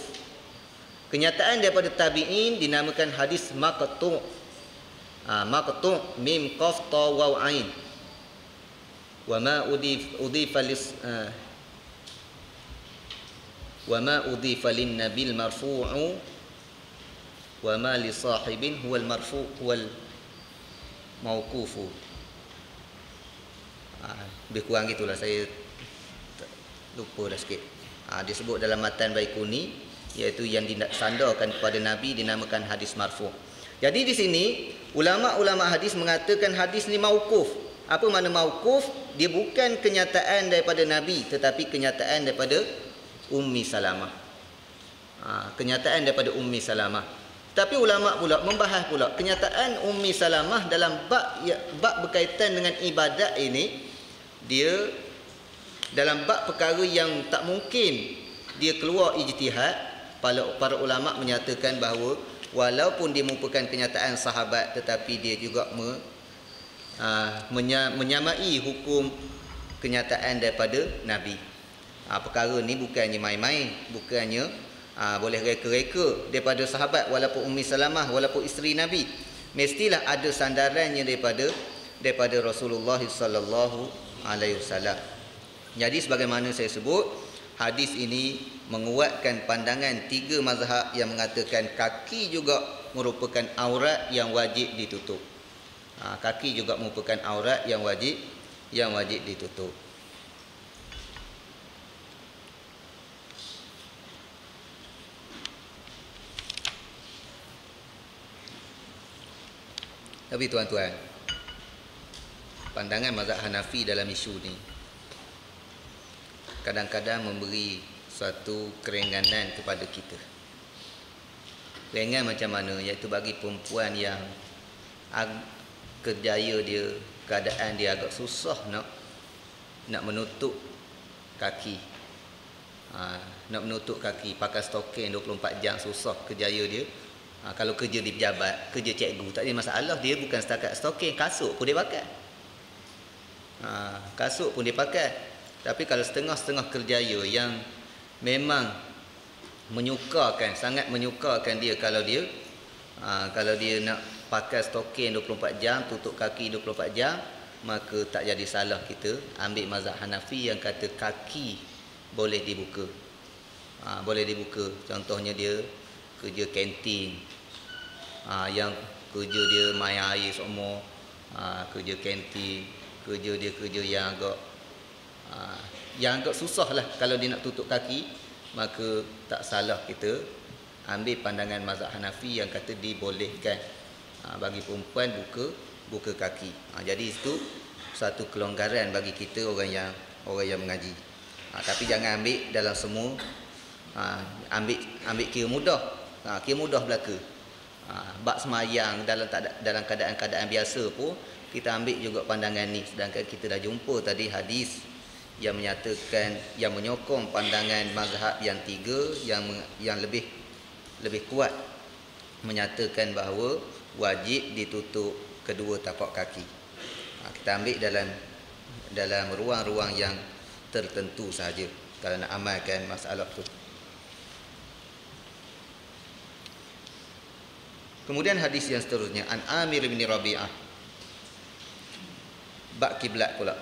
Kenyataan daripada tabi'in dinamakan hadis maqtu'. Maqtu' mim qaf ta waw ain. Wa ma udhifa lin nabil marfu'u wa ma li sahibin huwal marfu' wal mauqufu. Lebih kurang gitulah, saya lupa dah sikit. Disebut dalam matan Baikuni, iaitu yang disandarkan kepada Nabi dinamakan hadis marfu'. Jadi di sini ulama-ulama hadis mengatakan hadis ni mauquf. Apa makna mauquf? Dia bukan kenyataan daripada Nabi, tetapi kenyataan daripada Ummi Salamah. Kenyataan daripada Ummi Salamah. Tapi ulama pula membahas pula kenyataan Ummi Salamah dalam bab berkaitan dengan ibadat ini, dia dalam bab perkara yang tak mungkin dia keluar ijtihad. Para ulama menyatakan bahawa walaupun dia merupakan kenyataan sahabat, tetapi dia juga menyamai hukum kenyataan daripada Nabi. Perkara ni bukannya main-main, bukannya boleh reka-reka daripada sahabat, walaupun Ummi Salamah, walaupun isteri Nabi, mestilah ada sandarannya daripada Rasulullah sallallahu alaihi wasallam. Jadi sebagaimana saya sebut, hadis ini menguatkan pandangan 3 mazhab yang mengatakan kaki juga merupakan aurat yang wajib ditutup. Kaki juga merupakan aurat yang wajib ditutup. Tapi tuan-tuan, pandangan mazhab Hanafi dalam isu ni kadang-kadang memberi suatu keringanan kepada kita. Ringan macam mana? Iaitu bagi perempuan yang kerjaya dia, keadaan dia agak susah nak menutup kaki. Nak menutup kaki pakai stokin 24 jam, susah kerjaya dia. Kalau kerja di pejabat, kerja cikgu, tak ada masalah. Dia bukan setakat stokin, kasut pun dia pakai. Kasut pun dia pakai. Tapi kalau setengah-setengah kerjaya yang memang menyukarkan, sangat menyukarkan dia, kalau dia nak pakai stokin 24 jam, tutup kaki 24 jam, maka tak jadi salah kita ambil mazhab Hanafi yang kata kaki boleh dibuka. Boleh dibuka. Contohnya dia kerja kantin, yang kerja dia main air semua, kerja kantin, kerja yang agak susah lah. Kalau dia nak tutup kaki, maka tak salah kita ambil pandangan mazhab Hanafi yang kata dibolehkan bagi perempuan buka kaki. Jadi itu satu kelonggaran bagi kita orang yang mengaji. Tapi jangan ambil dalam semua, ambil kira mudah. Kira mudah belaka. Bab semayang dalam keadaan biasa pun kita ambil juga pandangan ni, sedangkan kita dah jumpa tadi hadis yang menyatakan, yang menyokong pandangan mazhab yang 3 yang lebih kuat, menyatakan bahawa wajib ditutup kedua tapak kaki. Kita ambil dalam ruang-ruang yang tertentu sahaja kalau nak amalkan masalah tu. Kemudian hadis yang seterusnya, an Amir bin Rabi'ah, bab kiblat pula.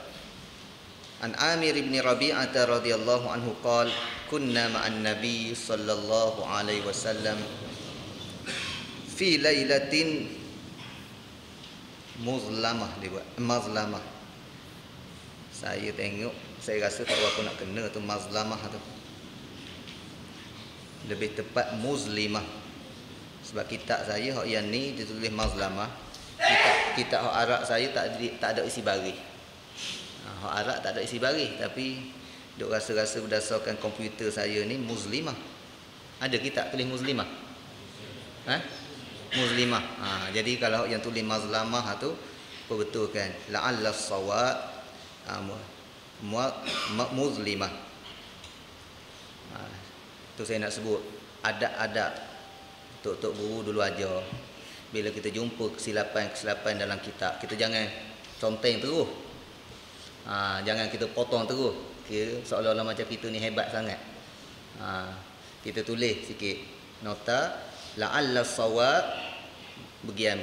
An Amir bin Rabi'ah radhiyallahu anhu qala kunna ma'an nabi sallallahu alaihi wasallam fi lailatin mazlamah. Saya tengok, saya rasa tak berapa nak kena tu mazlamah tu. Lebih tepat muzlimah. Sebab kitab saya yang ni ditulis mazlamah. Kitab hak Arab saya tak ada isi baris. Hak Arab tak ada isi baris, tapi duk rasa-rasa berdasarkan komputer saya ni muslimah. Ada kitab tulis muslimah? Muslimah. Jadi kalau yang tulis mazlamah tu perbetulkan la'alla as-sawab muslimah. Tu saya nak sebut adab-adab tok guru dulu ajar. Bila kita jumpa kesilapan dalam kitab, kita jangan conteng terus. Jangan kita potong terus. Kira seolah-olah macam kita ni hebat sangat. Kita tulis sikit nota la'alla sawab begian.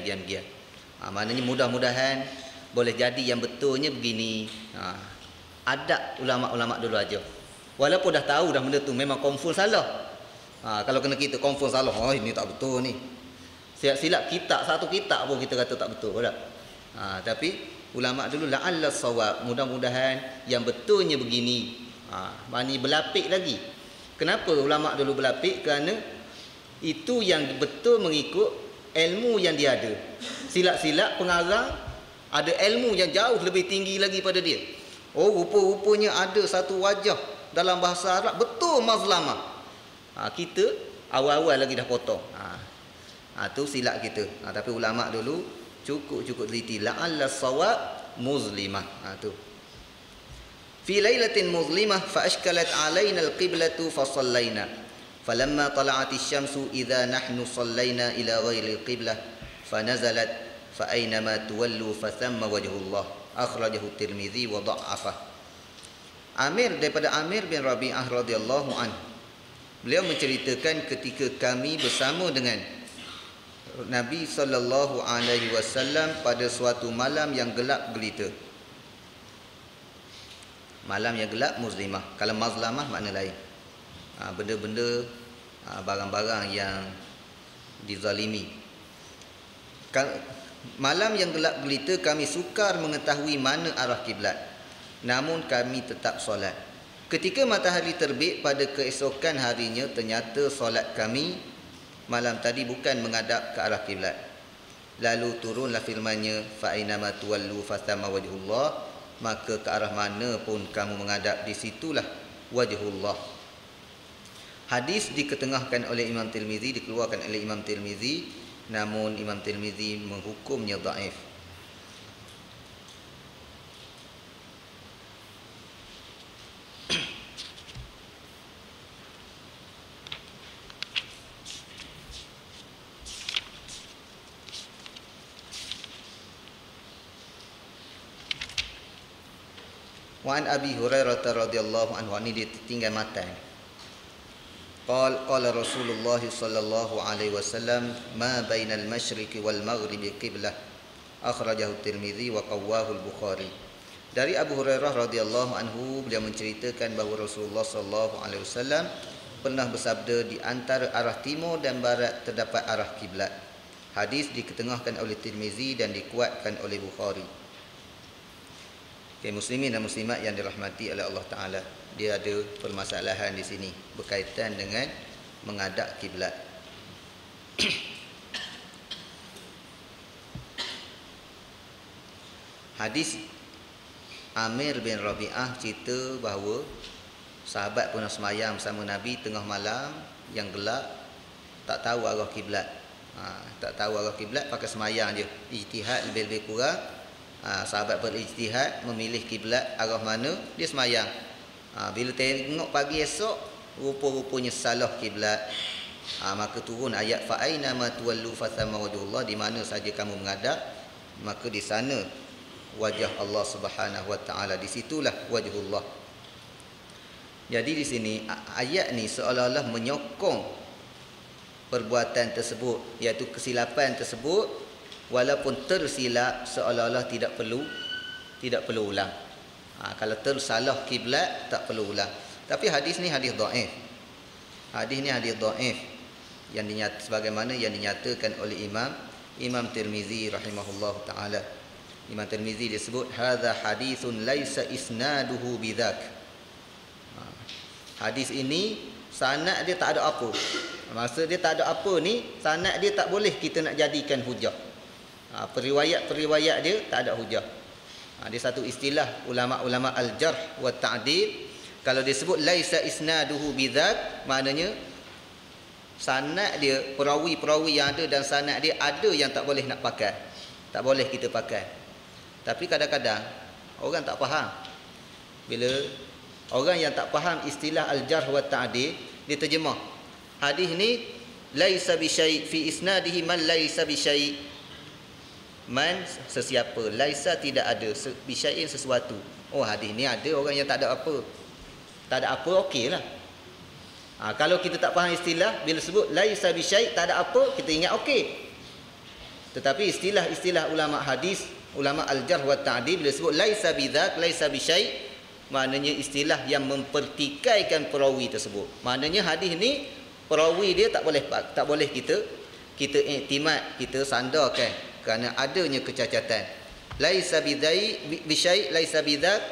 Maknanya mudah-mudahan boleh jadi yang betulnya begini. Adab ulama-ulama dulu aja. Walaupun dah tahu dah benda tu memang confirm salah. Kalau kena kita confirm salah, ini tak betul ni. Silap kitab, satu kitab pun kita kata tak betul tak? Tapi ulama dulu la'alla sawab, mudah-mudahan yang betulnya begini. Maknanya berlapik lagi. Kenapa ulama dulu berlapik? Kerana itu yang betul mengikut ilmu yang dia ada. Silap-silap pengarang ada ilmu yang jauh lebih tinggi lagi pada dia. Rupa-rupanya ada satu wajah dalam bahasa Arab betul mazlamah. Kita awal-awal lagi dah potong. Tu silap kita. Tapi ulama dulu cukup teliti la'alla sawab muslimah. Tu fi lailatin muslimah fa ashkalat alaina alqiblatu fa sallaina falamma tala'at asy-syamsu idza nahnu sallaina ila ghairi alqiblah fa nazalat fa aynama tuwallu fathamma wajhullah, akhrajahu Tirmizi wa dha'afah. Daripada Amir bin Rabi'ah radhiyallahu anhu, beliau menceritakan ketika kami bersama dengan Nabi sallallahu alaihi wasallam pada suatu malam yang gelap gelita. Malam yang gelap muzlimah. Kalau mazlamah makna lain. Benda-benda, barang-barang yang dizalimi. Malam yang gelap gelita kami sukar mengetahui mana arah kiblat. Namun kami tetap solat. Ketika matahari terbit pada keesokan harinya, ternyata solat kami malam tadi bukan menghadap ke arah kiblat. Lalu turunlah firman-Nya, fa aynama tuwallu fathamma wajhullah, maka ke arah mana pun kamu menghadap, di situlah wajhullah. Hadis diketengahkan oleh Imam Tirmizi, dikeluarkan oleh Imam Tirmizi, namun Imam Tirmizi menghukumnya dhaif. Wa an Abi Hurairah radhiyallahu anhu, ini dia tinggal matan. Qala Rasulullah sallallahu alaihi wasallam, ma bainal masyriqi wal maghribi qiblah, akhrajahu Tirmizi wa qawwahu al-Bukhari. Dari Abu Hurairah radhiyallahu anhu, beliau menceritakan bahawa Rasulullah sallallahu alaihi wasallam pernah bersabda, di antara arah timur dan barat terdapat arah kiblat. Hadis diketengahkan oleh Tirmizi dan dikuatkan oleh Bukhari. Okay, muslimin dan muslimat yang dirahmati oleh Allah Ta'ala, dia ada permasalahan di sini berkaitan dengan menghadap kiblat. Hadis Amir bin Rabi'ah cerita bahawa sahabat pernah semayang bersama Nabi tengah malam yang gelap, tak tahu arah kiblat. Tak tahu arah kiblat, pakai semayang je, ijtihad lebih-lebih kurang. Sahabat berijtihad memilih kiblat arah mana, dia semayang. Bila tengok pagi esok, rupa-rupanya salah kiblat. Maka turun ayat fa aina ma tuwallu fathamma wajhullah, di mana saja kamu menghadap, maka di sana wajah Allah Subhanahu wa taala, di situlah wajhullah. Jadi di sini ayat ni seolah-olah menyokong perbuatan tersebut, iaitu kesilapan tersebut. Walaupun tersilap, seolah-olah tidak perlu ulang. Kalau tersalah kiblat tak perlu ulang. Tapi hadis ni hadis dhaif. Hadis ni hadis dhaif yang sebagaimana yang dinyatakan oleh Imam Tirmizi rahimahullah taala. Imam Tirmizi disebut hadza haditsun laisa isnaduhu bidzak. Hadis ini sanad dia tak ada apa. Maksud dia tak ada apa ni, sanad dia tak boleh kita nak jadikan hujah. Periwayat dia tak ada hujah. Dia satu istilah ulama-ulama al-jarh wa ta'dil. Kalau disebut laisa isnaduhu bidzak, maknanya sanad dia, perawi-perawi yang ada dan sanad dia ada yang tak boleh nak pakai, tak boleh kita pakai. Tapi kadang-kadang orang tak faham. Bila orang yang tak faham istilah al-jarh wa ta'dil, dia terjemah hadis ni laisa bi syai' fi isnadihi man laisa bi syai'. Man sesiapa, laisa tidak ada, bisyai'in sesuatu. Oh, hadis ni ada orang yang tak ada apa. Tak ada apa, okeylah. Kalau kita tak faham istilah, bila sebut laisa bisyai', tak ada apa, kita ingat okey. Tetapi istilah-istilah ulama hadis, ulama al-jarh wa ta'dil, bila sebut laisa bidzak, laisa bisyai', maknanya istilah yang mempertikaikan perawi tersebut. Maknanya hadis ni perawi dia tak boleh kita iktimad, kita sandarkan kerana adanya kecacatan. Laisa bisyai' laisa bidzak,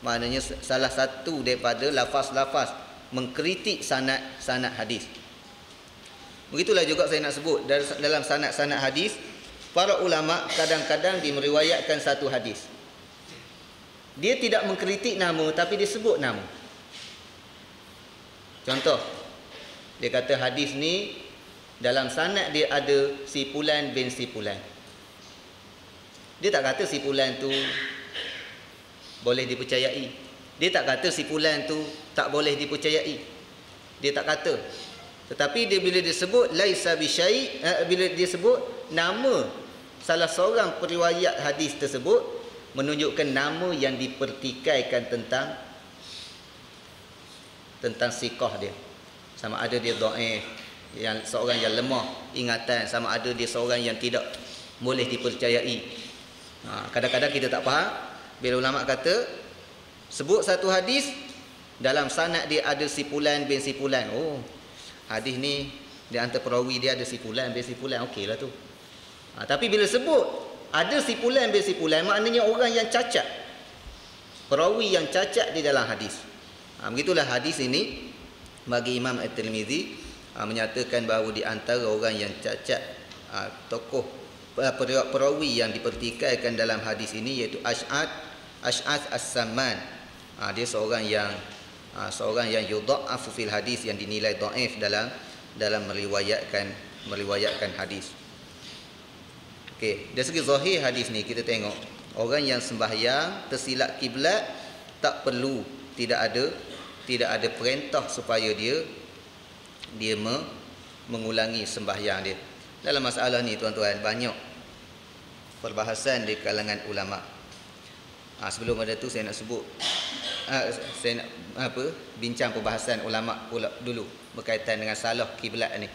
maknanya salah satu daripada lafaz-lafaz mengkritik sanad hadis. Begitulah juga saya nak sebut dalam sanad hadis, para ulama kadang-kadang dimeriwayatkan satu hadis, dia tidak mengkritik nama tapi dia sebut nama. Contoh, dia kata hadis ni dalam sanad dia ada si fulan bin si fulan. Dia tak kata si fulan tu boleh dipercayai. Dia tak kata si fulan tu tak boleh dipercayai. Dia tak kata. Tetapi dia bila dia sebut laisa bisyai', bila dia sebut nama salah seorang periwayat hadis tersebut menunjukkan nama yang dipertikaikan tentang siqah dia. Sama ada dia dhaif, yang seorang yang lemah ingatan, sama ada dia seorang yang tidak boleh dipercayai. Kadang-kadang kita tak faham bila ulama kata sebut satu hadis dalam sanad dia ada si fulan bin si fulan. Oh, hadis ni di antara perawi dia ada si fulan bin si fulan, okeylah tu. Tapi bila sebut ada si fulan bin si fulan, maknanya orang yang cacat, perawi yang cacat di dalam hadis. Begitulah hadis ini bagi Imam At-Tirmizi menyatakan bahawa di antara orang yang cacat, tokoh perawi yang dipertikaikan dalam hadis ini iaitu Ash'ath As-Samman. Dia seorang yang yudha'afu fil hadis, yang dinilai dhaif dalam meriwayatkan hadis. Okey, dari segi zahir hadis ni kita tengok orang yang sembahyang tersilap kiblat tak perlu, tidak ada perintah supaya dia mengulangi sembahyang dia. Dalam masalah ni tuan-tuan, banyak perbahasan di kalangan ulama. Sebelum ada tu saya nak sebut saya nak bincang perbahasan ulama pula dulu berkaitan dengan salah kiblat ni.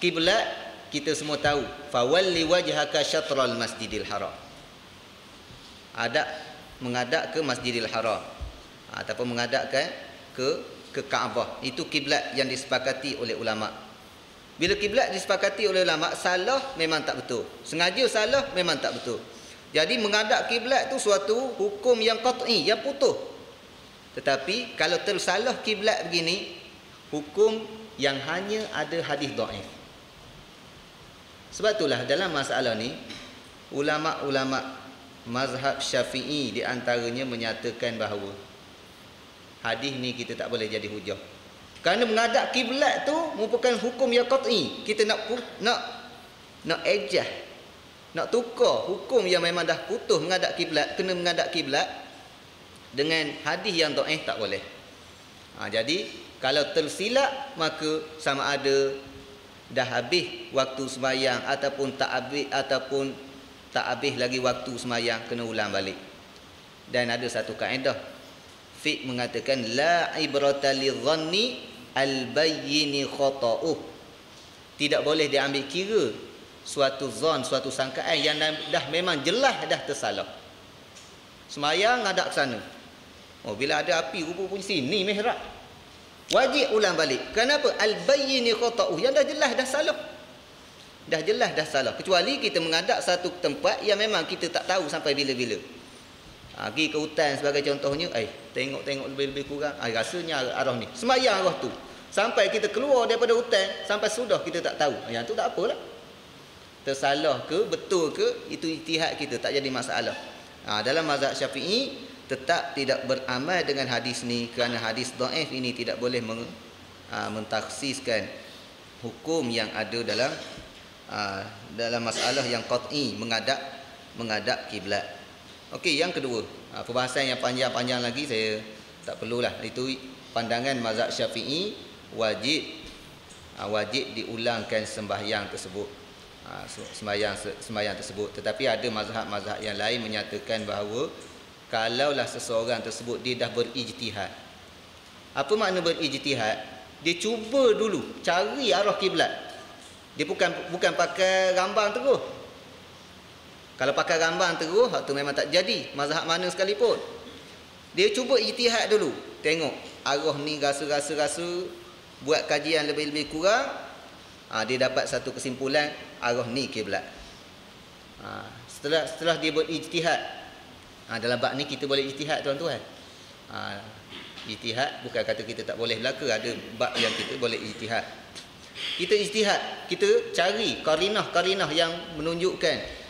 Kiblat kita semua tahu, fawalli wajhaka syatral masjidil haram. Menghadap ke Masjidil Haram ataupun menghadap ke Kaabah. Itu kiblat yang disepakati oleh ulama. Bila kiblat disepakati oleh ulama, salah memang tak betul. Sengaja salah memang tak betul. Jadi menghadap kiblat tu suatu hukum yang qat'i, yang putus. Tetapi kalau tersalah kiblat begini, hukum yang hanya ada hadis dhaif. Sebab itulah dalam masalah ni ulama-ulama mazhab Syafi'i di antaranya menyatakan bahawa hadis ni kita tak boleh jadi hujah. Kerana menghadap kiblat tu merupakan hukum yang qat'i. Kita nak ejah, nak tukar hukum yang memang dah putus menghadap kiblat, kena menghadap kiblat dengan hadis yang dhaif tak boleh. Jadi kalau tersilap maka sama ada dah habis waktu sembahyang ataupun tak habis lagi waktu sembahyang, kena ulang balik. Dan ada satu kaedah fiqh mengatakan la ibrata lidhanni al-bayyini khata'uh. Tidak boleh diambil kira suatu zon, suatu sangkaan yang dah memang jelas dah tersalah. Sembahyang ngadap ke sana. Bila ada api rupa-rupanya sini mihrab, wajib ulang balik. Kenapa? Al-bayyini khata'uh, yang dah jelas dah salah. Dah jelas dah salah. Kecuali kita menghadap satu tempat yang memang kita tak tahu sampai bila-bila. Pergi ke hutan sebagai contohnya, tengok-tengok lebih-lebih kurang, rasanya arah ni, sembahyang arah tu. Sampai kita keluar daripada hutan, sampai sudah kita tak tahu. Yang tu tak apalah. Tersalah ke, betul ke, itu ijtihad kita, tak jadi masalah. Dalam mazhab Syafi'i tetap tidak beramal dengan hadis ni, kerana hadis dhaif ini tidak boleh mentakhsiskan hukum yang ada dalam masalah yang qat'i, menghadap kiblat. Okey, yang kedua, perbahasan yang panjang-panjang lagi saya tak perlulah. Itu pandangan mazhab Syafi'i, wajib diulangkan sembahyang tersebut. Sembahyang tersebut. Tetapi ada mazhab-mazhab yang lain menyatakan bahawa kalaulah seseorang tersebut dia dah berijtihad. Apa makna berijtihad? Dia cuba dulu cari arah kiblat. Dia bukan pakai rambang terus. Kalau pakai rambang terus, hak tu memang tak jadi mazhab mana sekalipun. Dia cuba ijtihad dulu, tengok arah ni rasa, buat kajian lebih-lebih kurang, dia dapat satu kesimpulan arah ni kiblat. Setelah dia berijtihad, dalam bab ni kita boleh ijtihad tuan-tuan. Ijtihad bukan kata kita tak boleh belaka, ada bab yang kita boleh ijtihad. Kita ijtihad, kita cari karinah yang menunjukkan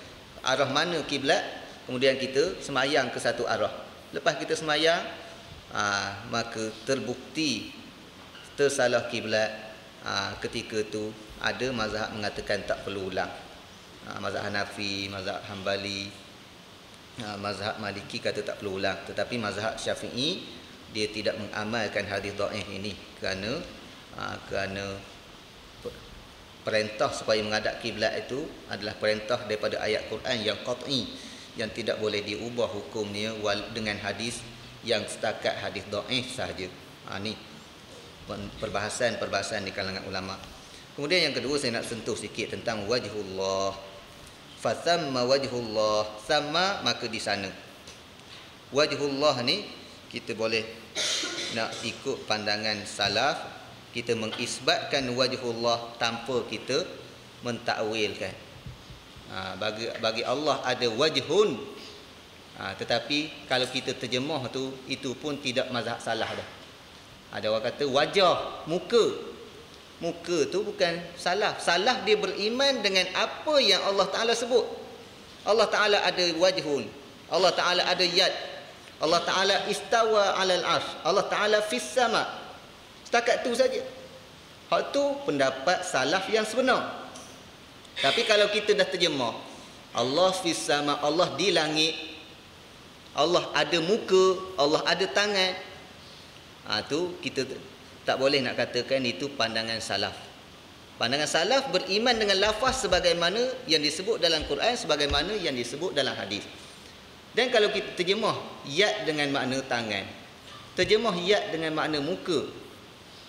arah mana kiblat, kemudian kita semayang ke satu arah. Lepas kita semayang, maka terbukti tersalah kiblat, ketika tu ada mazhab mengatakan tak perlu ulang. Mazhab Hanafi, mazhab Hambali, mazhab Maliki kata tak perlu ulang. Tetapi mazhab Syafi'i dia tidak mengamalkan hadis dhaif ini kerana perintah supaya menghadap kiblat itu adalah perintah daripada ayat Quran yang qat'i, yang tidak boleh diubah hukumnya dengan hadis yang setakat hadis dhaif sahaja. Ni perbahasan di kalangan ulama. Kemudian yang kedua saya nak sentuh sikit tentang wajhullah. Fathamma wajhullah, sama maka di sana. Wajhullah ni kita boleh nak ikut pandangan salaf, kita mengisbatkan wajhullah tanpa kita mentakwilkan. Bagi Allah ada wajhun. Tetapi kalau kita terjemah tu, itu pun tidak mazhab salah dah. Ada orang kata wajah, muka. Muka tu bukan salah. Salah dia beriman dengan apa yang Allah Ta'ala sebut. Allah Ta'ala ada wajhun. Allah Ta'ala ada yad. Allah Ta'ala istawa alal arsh. Allah Ta'ala fis sama. Setakat tu saja. Hak tu pendapat salaf yang sebenar. Tapi kalau kita dah terjemah, Allah fis sama, Allah di langit, Allah ada muka, Allah ada tangan. Tu kita tak boleh nak katakan itu pandangan salaf. Pandangan salaf beriman dengan lafaz sebagaimana yang disebut dalam Quran, sebagaimana yang disebut dalam hadis. Dan kalau kita terjemah yad dengan makna tangan, terjemah yad dengan makna muka,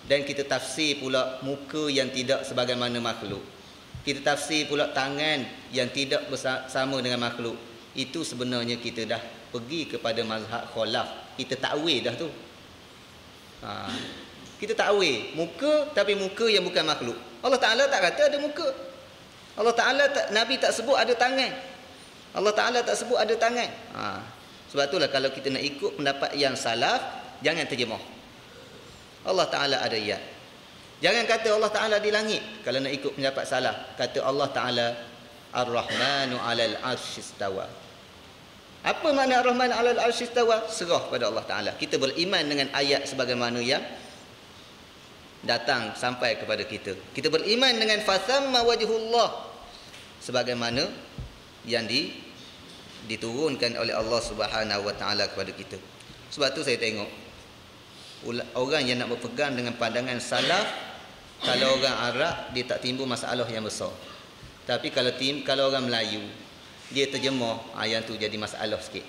dan kita tafsir pula muka yang tidak sebagaimana makhluk, kita tafsir pula tangan yang tidak bersama dengan makhluk, itu sebenarnya kita dah pergi kepada mazhab khalaf. Kita takwil dah tu. Kita takwil muka, tapi muka yang bukan makhluk. Allah Ta'ala tak kata ada muka. Allah Ta'ala Nabi tak sebut ada tangan. Allah Ta'ala tak sebut ada tangan. Sebab itulah kalau kita nak ikut pendapat yang salaf, jangan terjemah Allah Ta'ala ada yad. Jangan kata Allah Ta'ala di langit. Kalau nak ikut pendapat salaf, kata Allah Ta'ala Ar-Rahmanu 'alal 'arsy istawa. Apa makna Ar-Rahman 'alal 'arsy istawa? Serah pada Allah Ta'ala. Kita beriman dengan ayat sebagaimana yang datang sampai kepada kita. Kita beriman dengan fathamma wajhullah sebagaimana yang diturunkan oleh Allah Subhanahu wa taala kepada kita. Sebab tu saya tengok orang yang nak berpegang dengan pandangan salaf, kalau orang Arab dia tak timbul masalah yang besar. Tapi kalau orang Melayu dia terjemah, yang tu jadi masalah sikit.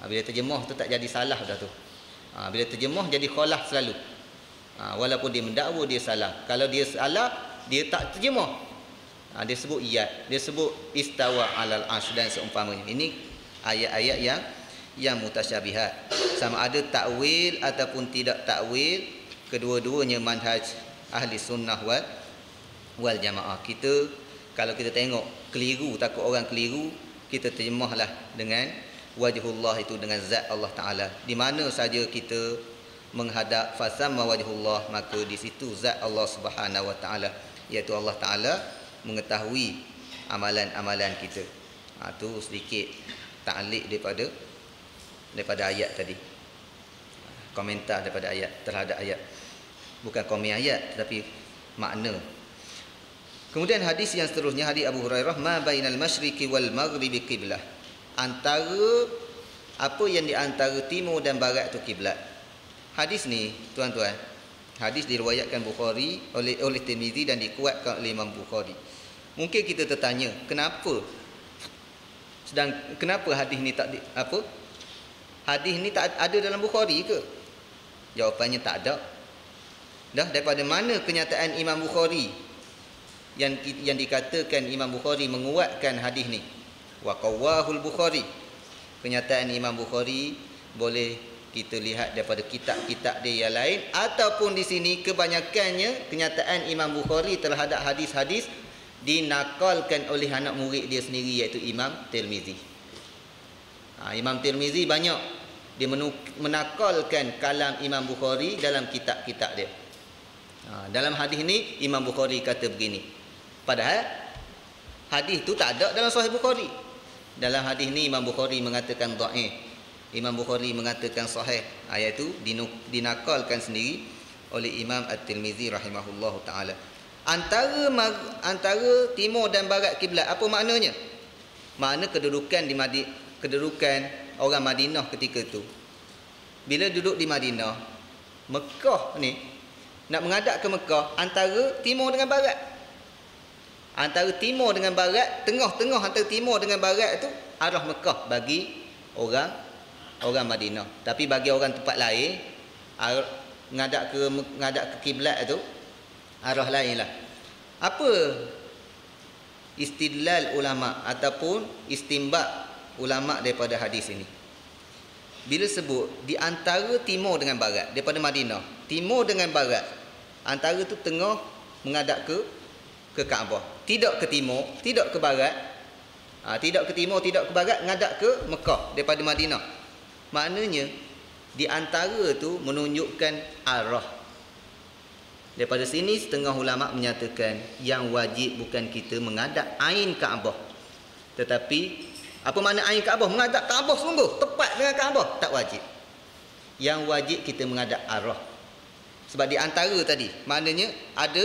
Bila terjemah tu tak jadi salah dah tu. Bila terjemah jadi khalaf selalu. Walaupun dia mendakwa dia salah. Kalau dia salah, dia tak terjemah. Dia sebut iyad, dia sebut istawa alal arsh dan seumpamanya. Ini ayat-ayat yang mutasyabihat. Sama ada takwil ataupun tidak takwil, kedua-duanya manhaj ahli sunnah wal jamaah. Kita kalau kita tengok keliru, takut orang keliru, kita terjemahlah dengan wajhullah itu dengan zat Allah Ta'ala. Di mana saja kita menghadap fasamma wajhullah, maka di situ zat Allah Subhanahu wa taala, iaitu Allah Taala mengetahui amalan-amalan kita. Tu sedikit ta'liq daripada ayat tadi. Komentar daripada ayat terhadap ayat. Bukan komen ayat tetapi makna. Kemudian hadis yang seterusnya, hadis Abu Hurairah, ma bainal masyriqi wal maghribi qiblah. Antara apa yang di antara timur dan barat itu kiblat. Hadis ni tuan-tuan, hadis diriwayatkan Bukhari oleh Tirmizi dan dikuatkan oleh Imam Bukhari. Mungkin kita tertanya, kenapa hadis ni hadis ni tak ada dalam Bukhari ke? Jawapannya tak ada. Dah daripada mana kenyataan Imam Bukhari yang dikatakan Imam Bukhari menguatkan hadis ni? Wa qawwahul Bukhari. Kenyataan Imam Bukhari boleh kita lihat daripada kitab-kitab dia yang lain, ataupun di sini kebanyakannya kenyataan Imam Bukhari terhadap hadis-hadis dinakalkan oleh anak murid dia sendiri, iaitu Imam Tirmizi. Imam Tirmizi banyak dia menakalkan kalam Imam Bukhari dalam kitab-kitab dia. Dalam hadis ni Imam Bukhari kata begini, padahal hadis tu tak ada dalam Sahih Bukhari. Dalam hadis ni Imam Bukhari mengatakan dhaif, Imam Bukhari mengatakan sahih. Ayat itu dinakalkan sendiri oleh Imam At-Tirmizi rahimahullahu taala. Antara timur dan barat kiblat, apa maknanya? Makna kedudukan kedudukan orang Madinah ketika itu. Bila duduk di Madinah, Mekah ni nak menghadap ke Mekah antara timur dengan barat. Antara timur dengan barat, tengah-tengah antara timur dengan barat itu arah Mekah bagi orang Madinah. Tapi bagi orang tempat lain, ngadap ke kiblat itu arah lain lah. Apa istidlal ulama ataupun istinbat ulama daripada hadis ini? Bila sebut di antara timur dengan barat, daripada Madinah, timur dengan barat, antara tu tengah menghadap ke Kaabah. Tidak ke timur, tidak ke barat. Tidak ke timur, tidak ke barat, menghadap ke Mekah daripada Madinah. Maknanya di antara tu menunjukkan arah. Daripada sini setengah ulama menyatakan yang wajib bukan kita menghadap ain Kaabah. Tetapi apa makna ain Kaabah? Menghadap Kaabah sungguh, tepat dengan Kaabah, tak wajib. Yang wajib kita menghadap arah. Sebab di antara tadi, maknanya ada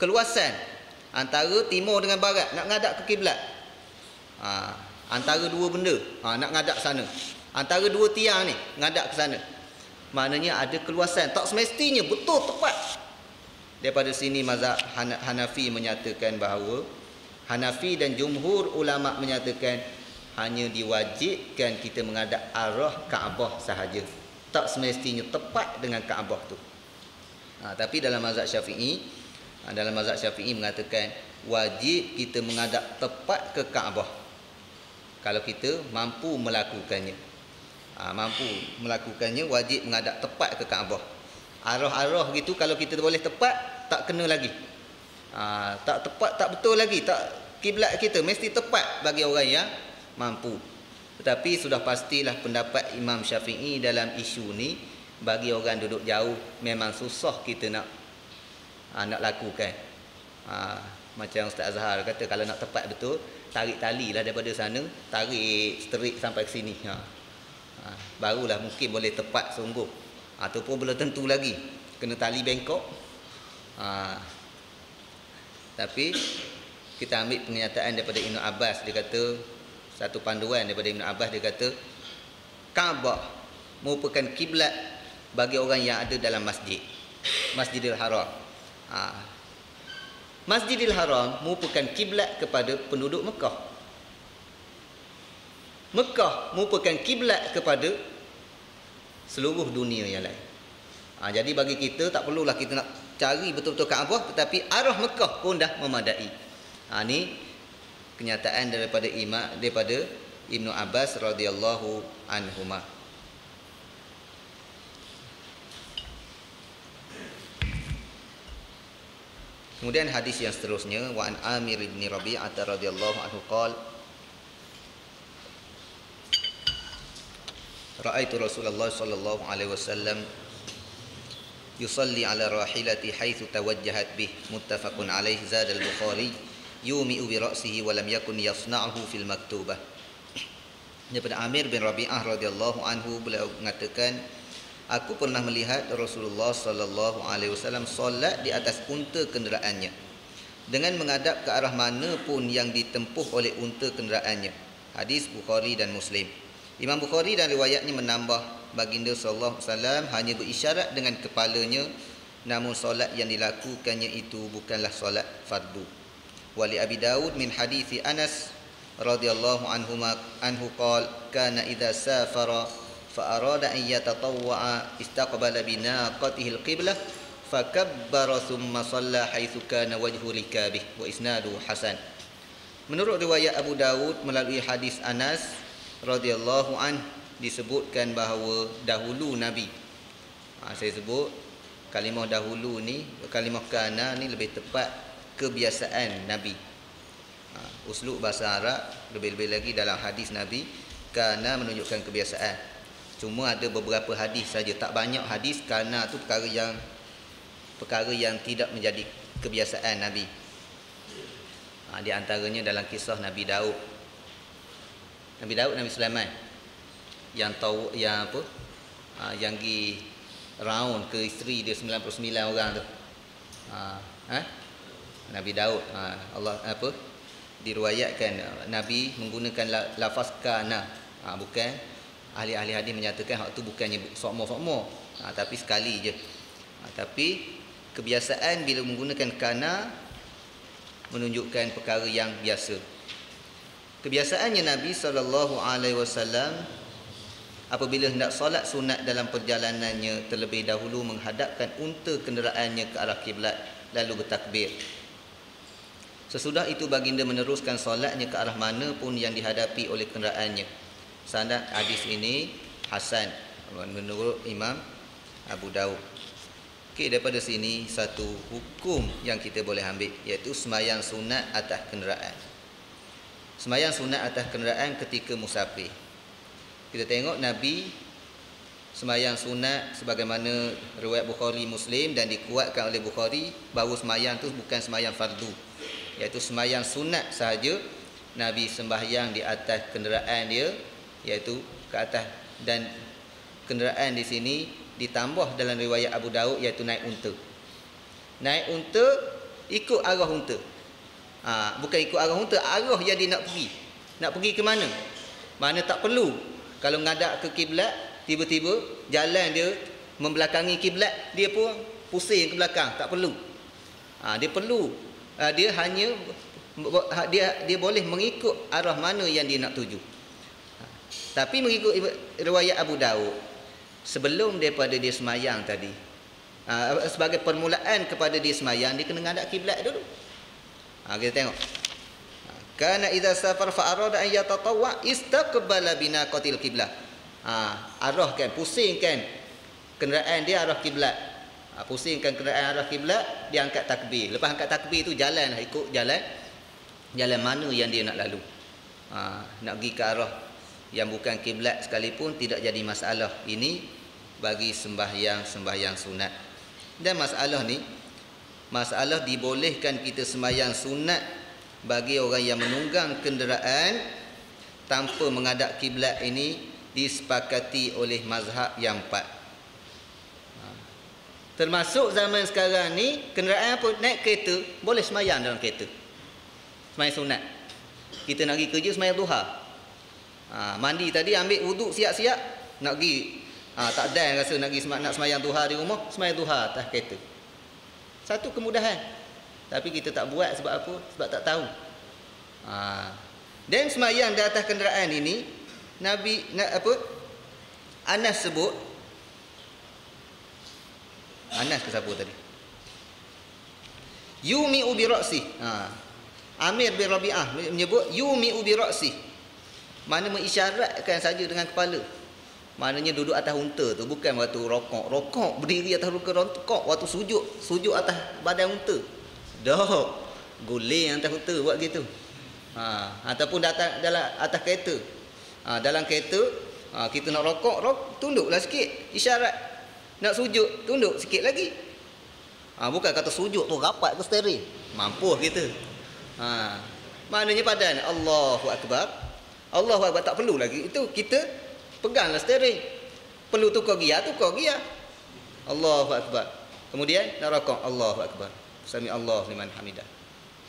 keluasan antara timur dengan barat, nak menghadap ke kiblat. Antara dua benda, nak menghadap sana. Antara dua tiang ni, menghadap ke sana. Maknanya ada keluasan, tak semestinya betul tepat. Daripada sini mazhab Hanafi menyatakan bahawa Hanafi dan jumhur ulama menyatakan hanya diwajibkan kita menghadap arah Kaabah sahaja. Tak semestinya tepat dengan Kaabah tu. Tapi dalam mazhab Syafi'i, mengatakan wajib kita menghadap tepat ke Kaabah kalau kita mampu melakukannya. Wajib menghadap tepat ke Kaabah. Arah-arah gitu kalau kita boleh tepat, tak kena lagi. Tak tepat, tak betul lagi. Tak, kiblat kita mesti tepat bagi orang yang mampu. Tetapi sudah pastilah pendapat Imam Syafi'i dalam isu ni, bagi orang duduk jauh memang susah kita nak lakukan. Macam Ustaz Azhar kata, kalau nak tepat betul, tarik tali lah daripada sana, tarik straight sampai ke sini. Barulah mungkin boleh tepat sungguh. Ataupun belum tentu lagi, kena tali bengkok. Tapi kita ambil pernyataan daripada Ibn Abbas. Dia kata, satu panduan daripada Ibn Abbas, dia kata Kaabah merupakan kiblat bagi orang yang ada dalam Masjidil Haram. Masjidil Haram merupakan kiblat kepada penduduk Mekah. Mekah merupakan kiblat kepada seluruh dunia yang lain. Jadi bagi kita tak perlulah kita nak cari betul-betul Kaabah, tetapi arah Mekah pun dah memadai. Ini kenyataan daripada Ibnu Abbas radhiyallahu anhuma. Kemudian hadis yang seterusnya, wa an Amir bin Rabi'ah radhiyallahu anhu qala ra'aitu Rasulullah sallallahu alaihi wasallam yusalli ala rahilati haitsu tawajjahat bih, muttafaqun alaihi, zad al-Bukhari yumi'u bi ra'sihi wa lam yakun yasna'uhu fil maktubah. Daripada Amir bin Rabi'ah radhiyallahu anhu, beliau mengatakan, aku pernah melihat Rasulullah sallallahu alaihi wasallam solat di atas unta kenderaannya dengan menghadap ke arah mana pun yang ditempuh oleh unta kenderaannya. Hadis Bukhari dan Muslim. Imam Bukhari dan riwayatnya menambah, baginda sallallahu alaihi wasallam hanya berisyarat dengan kepalanya, namun solat yang dilakukannya itu bukanlah solat fardu. Wali Abi Daud min hadithi Anas radhiyallahu anhu qala kana idza safara fa arada an yatatawwa istaqbala binaqatihi al-qiblah fakabbara thumma shalla haitsu kana wajhu rikabih, wa isnadu hasan. Menurut riwayat Abu Daud melalui hadis Anas radhiyallahu an, disebutkan bahawa dahulu Nabi, saya sebut kalimah dahulu ni, kalimah kana ni lebih tepat kebiasaan Nabi. Uslub bahasa Arab, lebih-lebih lagi dalam hadis Nabi, kana menunjukkan kebiasaan. Cuma ada beberapa hadis saja, tak banyak hadis kana tu perkara yang tidak menjadi kebiasaan Nabi. Di antaranya dalam kisah Nabi Daud, Nabi Sulaiman yang tahu yang apa? Yang pergi round ke isteri dia 99 orang tu. Nabi Daud, Allah apa? Diriwayatkan Nabi menggunakan lafaz kana. Bukan, ahli-ahli hadis menyatakan hak tu bukannya sokmo-sokmo, tapi sekali je. Tapi kebiasaan bila menggunakan kana menunjukkan perkara yang biasa. Kebiasaannya Nabi SAW apabila hendak solat sunat dalam perjalanannya, terlebih dahulu menghadapkan unta kenderaannya ke arah kiblat lalu bertakbir. Sesudah itu baginda meneruskan solatnya ke arah mana pun yang dihadapi oleh kenderaannya. Sanad hadis ini hasan menurut Imam Abu Daud. Okey, daripada sini satu hukum yang kita boleh ambil, iaitu sembahyang sunat atas kenderaan. Sembahyang sunat atas kenderaan ketika musafir. Kita tengok Nabi sembahyang sunat sebagaimana riwayat Bukhari Muslim dan dikuatkan oleh Bukhari bahawa sembahyang tu bukan sembahyang fardu, iaitu sembahyang sunat sahaja. Nabi sembahyang di atas kenderaan dia, iaitu ke atas, dan kenderaan di sini ditambah dalam riwayat Abu Daud iaitu naik unta. Naik unta ikut arah unta. Bukan ikut arah unta, arah yang dia nak pergi. Nak pergi ke mana? Mana tak perlu. Kalau menghadap ke kiblat, tiba-tiba jalan dia membelakangi kiblat, dia pun pusing ke belakang, tak perlu. Dia perlu. Dia hanya dia boleh mengikut arah mana yang dia nak tuju. Tapi mengikut riwayat Abu Daud, sebelum daripada dia semayang tadi, sebagai permulaan kepada dia semayang, dia kena ngadap kiblat dulu. Kita tengok. Kana idza safar fa arada an yatatawwa istaqbala binaqatil qiblah. Arahkan, pusingkan kenderaan dia arah kiblat. Pusingkan kenderaan arah kiblat, dia angkat takbir. Lepas angkat takbir tu jalan, ikut jalan mana yang dia nak lalu. Nak pergi ke arah yang bukan kiblat sekalipun tidak jadi masalah. Ini bagi sembahyang sunat. Dan masalah dibolehkan kita sembahyang sunat bagi orang yang menunggang kenderaan tanpa menghadap kiblat ini disepakati oleh mazhab yang 4. Termasuk zaman sekarang ni, kenderaan apa, naik kereta boleh sembahyang dalam kereta, sembahyang sunat. Kita nak pergi kerja sembahyang duha. Mandi tadi, ambil wuduk, siap-siap nak pergi. Tak ada rasa nak pergi nak sembahyang duha di rumah, sembahyang duha atas kereta. Satu kemudahan. Tapi kita tak buat sebab apa? Sebab tak tahu. Dan sembahyang di atas kenderaan ini, Anas sebut, Anas ke siapa tadi? Yumi'u bi ra'si. Amir bin Rabi'ah menyebut yumi'u bi ra'si. Mana mengisyaratkan saja dengan kepala. Maknanya duduk atas unta tu, bukan waktu rokok berdiri atas rokok, waktu sujud atas badan unta. Dah guling atas unta buat gitu. Ataupun dalam atas kereta. Dalam kereta kita nak rokok, tunduklah sikit, isyarat. Nak sujud, tunduk sikit lagi. Bukan kata sujud tu rapat ke steering. Mampu kita. Maknanya padan. Allahu Akbar. Allahu Akbar, tak perlu lagi. Itu kita peganglah steering. Perlu tukar giar. Allahu Akbar. Kemudian nak rokok. Allahu Akbar. Sami Allah liman hamidah.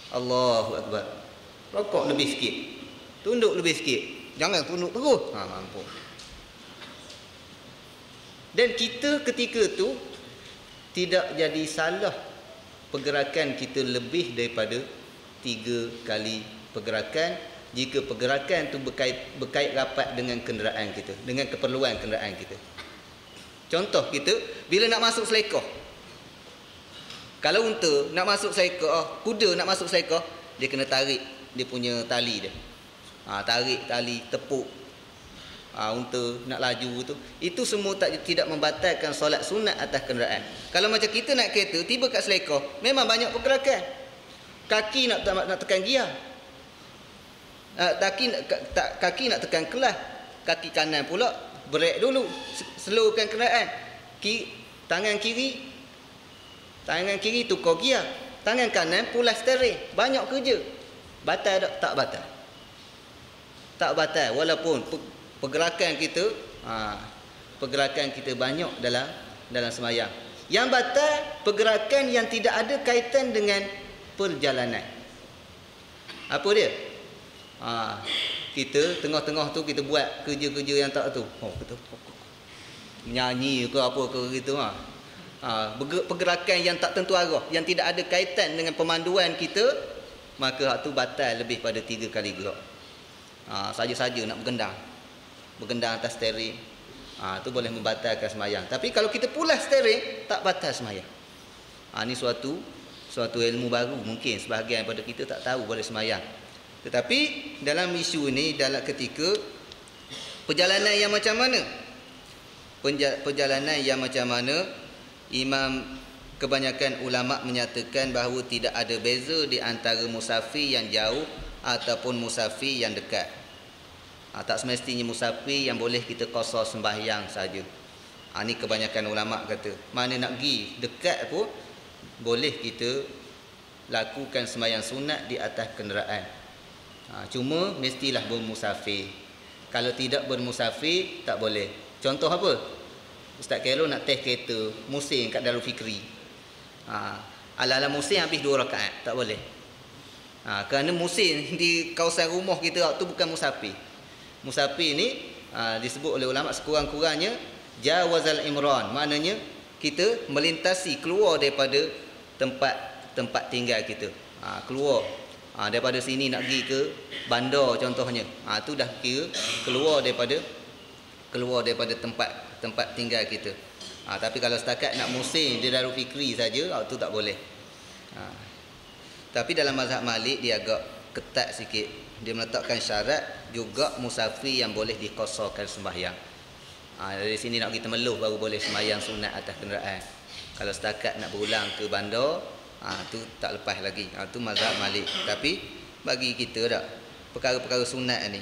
Allahu Akbar. Rokok lebih sikit. Tunduk lebih sikit. Jangan tunduk terus. Mampu. Dan kita ketika tu tidak jadi salah pergerakan kita lebih daripada 3 kali pergerakan, jika pergerakan tu berkait rapat dengan kenderaan kita, dengan keperluan kenderaan kita. Contoh kita bila nak masuk selekah. Kalau unta nak masuk selekah, kuda nak masuk selekah, dia kena tarik dia punya tali dia. Tarik tali, tepuk. Unta nak laju tu. Itu semua tidak membatalkan solat sunat atas kenderaan. Kalau macam kita nak kereta, tiba kat selekah, memang banyak pergerakan. Kaki nak tekan giar. Kaki nak tekan kelas. Kaki kanan pula brek dulu, slowkan kenderaan. Tangan kiri tukar giar, tangan kanan pulas steering. Banyak kerja. Batal tak? Tak batal. Walaupun pergerakan kita banyak dalam sembahyang. Yang batal pergerakan yang tidak ada kaitan dengan perjalanan. Apa dia? Kita tengah-tengah tu kita buat kerja-kerja yang tak tu. Kita menyanyi ke apa ke gitu. Pergerakan yang tak tentu arah, yang tidak ada kaitan dengan pemanduan kita, maka hak tu batal lebih pada 3 kali gerak. Saja-saja nak bergendang atas steering, tu boleh membatalkan sembahyang. Tapi kalau kita pulas steering, tak batal sembahyang. Ni suatu ilmu baru, mungkin sebahagian daripada kita tak tahu boleh sembahyang. Tetapi dalam isu ini, dalam ketika perjalanan yang macam mana? Perjalanan yang macam mana? Kebanyakan ulama menyatakan bahawa tidak ada beza di antara musafir yang jauh ataupun musafir yang dekat. Tak semestinya musafir yang boleh kita qasar sembahyang saja. Ini kebanyakan ulama kata. Mana nak pergi dekat pun boleh kita lakukan sembahyang sunat di atas kenderaan. Cuma mestilah bermusafir. Kalau tidak bermusafir tak boleh. Contoh apa? Ustaz Khairul nak test kereta musim kat Darul Fikri. Ala-ala musim habis 2 rakaat, tak boleh. Kerana musim di kawasan rumah kita tu bukan musafir. Musafir ni disebut oleh ulama sekurang-kurangnya jawazal imran, maknanya kita melintasi, keluar daripada tempat tinggal kita. Keluar daripada sini nak pergi ke bandar contohnya. Tu dah kira keluar daripada tempat tinggal kita. Tapi kalau setakat nak musim di Darul Fikri saja, tu tak boleh. Tapi dalam mazhab Malik dia agak ketat sikit. Dia meletakkan syarat juga musafir yang boleh diqasarkan sembahyang. Dari sini nak kita meluh baru boleh sembahyang sunat atas kenderaan. Kalau setakat nak berulang ke bandar, tu tak lepas lagi. Tu mazhab Malik. Tapi bagi kita tak, perkara-perkara sunat ni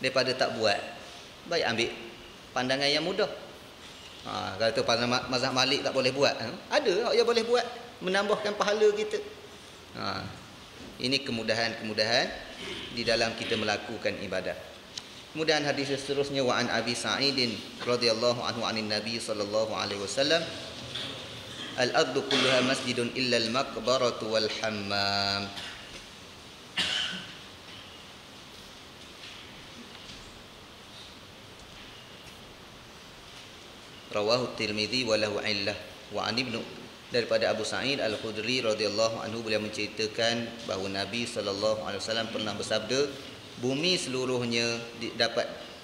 daripada tak buat, baik ambil pandangan yang mudah. Kalau tu mazhab Malik tak boleh buat, ada yang boleh buat, menambahkan pahala kita. Ini kemudahan-kemudahan di dalam kita melakukan ibadah. Kemudian hadis seterusnya, wa an Abi Sa'idin radhiyallahu anhu anin Nabi sallallahu alaihi wasallam, al-ardu kulluha masjidun illa al-maqbaratu wal hammam. Rawahu Tirmizi wa lahu illah. Wa an ibnu, daripada Abu Sa'id Al-Khudri radhiyallahu anhu, beliau menceritakan bahawa Nabi sallallahu alaihi wasallam pernah bersabda, bumi seluruhnya